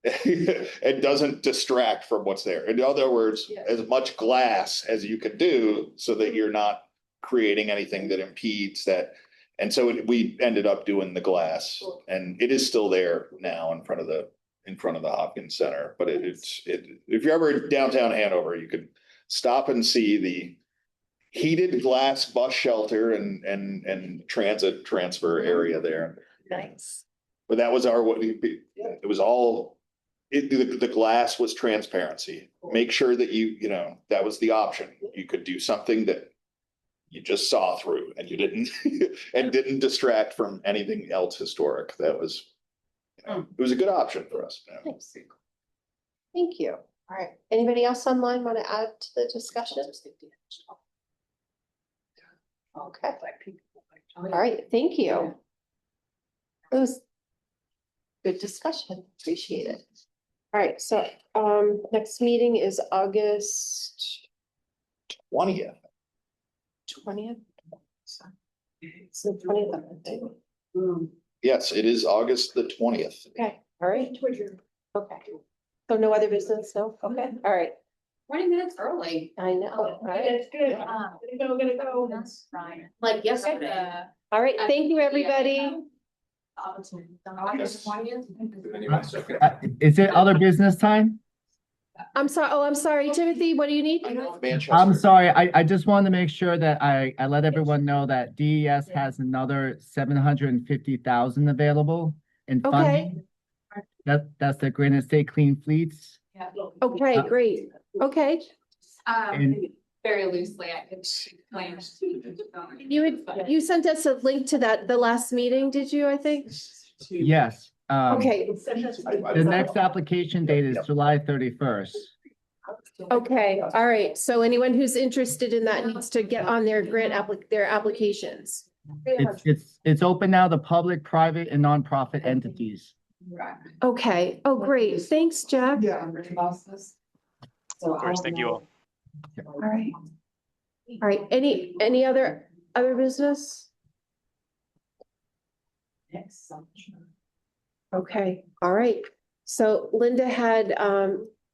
and doesn't distract from what's there. In other words, as much glass as you could do so that you're not creating anything that impedes that. And so we ended up doing the glass, and it is still there now in front of the Hopkins Center. But if you're ever downtown Hanover, you could stop and see the heated glass bus shelter and transit transfer area there. Nice. But that was it was all, the glass was transparency. Make sure that that was the option. You could do something that you just saw through and you didn't distract from anything else historic. That was, it was a good option for us. Thanks. Thank you. All right. Anybody else online want to add to the discussion? Okay. All right. Thank you. It was good discussion. Appreciate it. All right. So next meeting is August 20th. 20th. It's the 20th. Yes, it is August the 20th. Okay. All right. Okay. So no other business? No? Okay. All right. 20 minutes early. I know. Right. That's good. Gonna go. That's fine. Like yesterday. All right. Thank you, everybody. August 20th. Is it other business time? I'm sorry. Oh, I'm sorry. Timothy, what do you need? I'm sorry. I just wanted to make sure that I let everyone know that DES has another 750,000 available in funding. That's the Granite State Clean Fleets. Yeah. Okay, great. Okay. Very loosely, I could claim. You sent us a link to the last meeting, did you, I think? Yes. Okay. The next application date is July 31st. Okay, all right. So anyone who's interested in that needs to get on their their applications. It's open now to public, private, and nonprofit entities. Okay. Oh, great. Thanks, Jack. Yeah. Of course, thank you all. All right. All right. Any other business? Okay. All right. So Linda had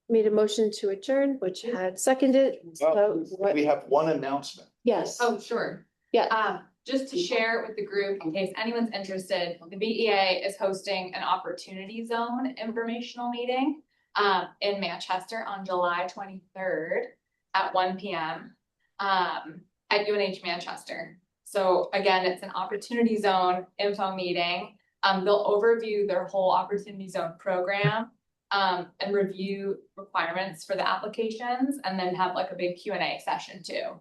made a motion to adjourn, which had seconded. So what- We have one announcement. Yes. Oh, sure. Yeah. Just to share with the group, in case anyone's interested, the BEA is hosting an Opportunity Zone informational meeting in Manchester on July 23rd at 1 p.m. At UNH Manchester. So again, it's an Opportunity Zone info meeting. They'll overview their whole Opportunity Zone program and review requirements for the applications, and then have like a big Q&A session too.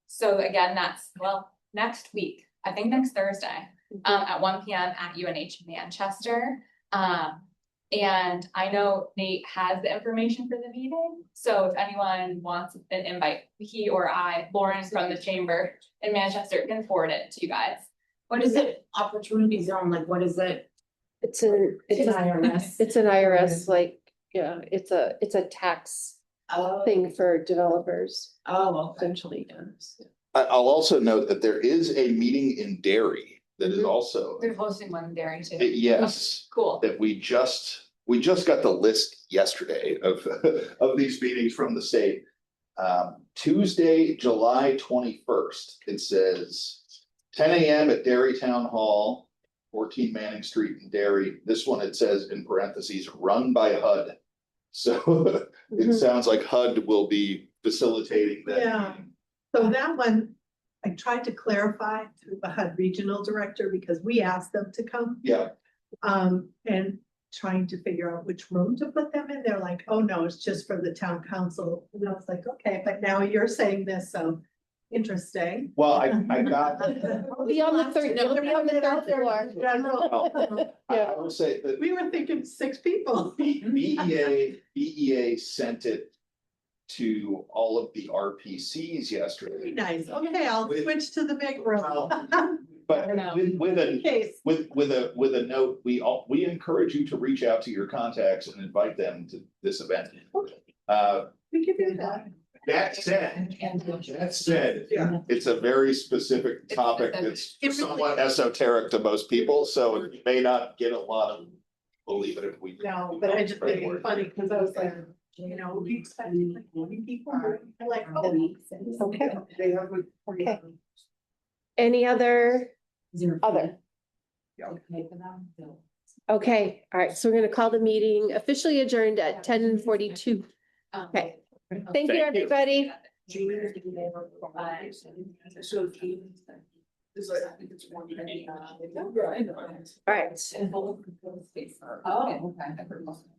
So again, that's, well, next week, I think next Thursday, at 1 p.m. at UNH Manchester. And I know Nate has the information for the meeting. So if anyone wants an invite, he or I, Lauren from the chamber in Manchester, can forward it to you guys. What is it? Opportunity zone, like what is it? It's an IRS. It's an IRS, like, yeah, it's a tax thing for developers. Oh, Essentially, yes. I'll also note that there is a meeting in Derry that is also, They're hosting one in Derry too. yes, Cool. that we just got the list yesterday of these meetings from the state. Tuesday, July 21st, it says 10 a.m. at Derry Town Hall, 14 Manning Street in Derry. This one, it says in parentheses, run by HUD. So it sounds like HUD will be facilitating that. Yeah. meeting. So that one, I tried to clarify through the HUD regional director because we asked them to come. Yeah. And trying to figure out which room to put them in. They're like, oh no, it's just for the town council. And I was like, okay, but now you're saying this, so interesting. Well, I got. It'll be on the third floor. General. I will say that We were thinking 6 people. BEA sent it to all of the RPCs yesterday. Very nice. Okay, I'll switch to the big room. But with a note, we encourage you to reach out to your contacts and invite them to this event. We can do that. That said, it's a very specific topic that's somewhat esoteric to most people, so it may not get a lot of, believe it if we. No, but I just think it's funny because I was like, you know, we expected like 40 people. I'm like, oh. Okay. Okay. Any other? Other. Okay, all right, so we're gonna call the meeting officially adjourned at 10:42. Okay, thank you, everybody. All right. Oh, okay.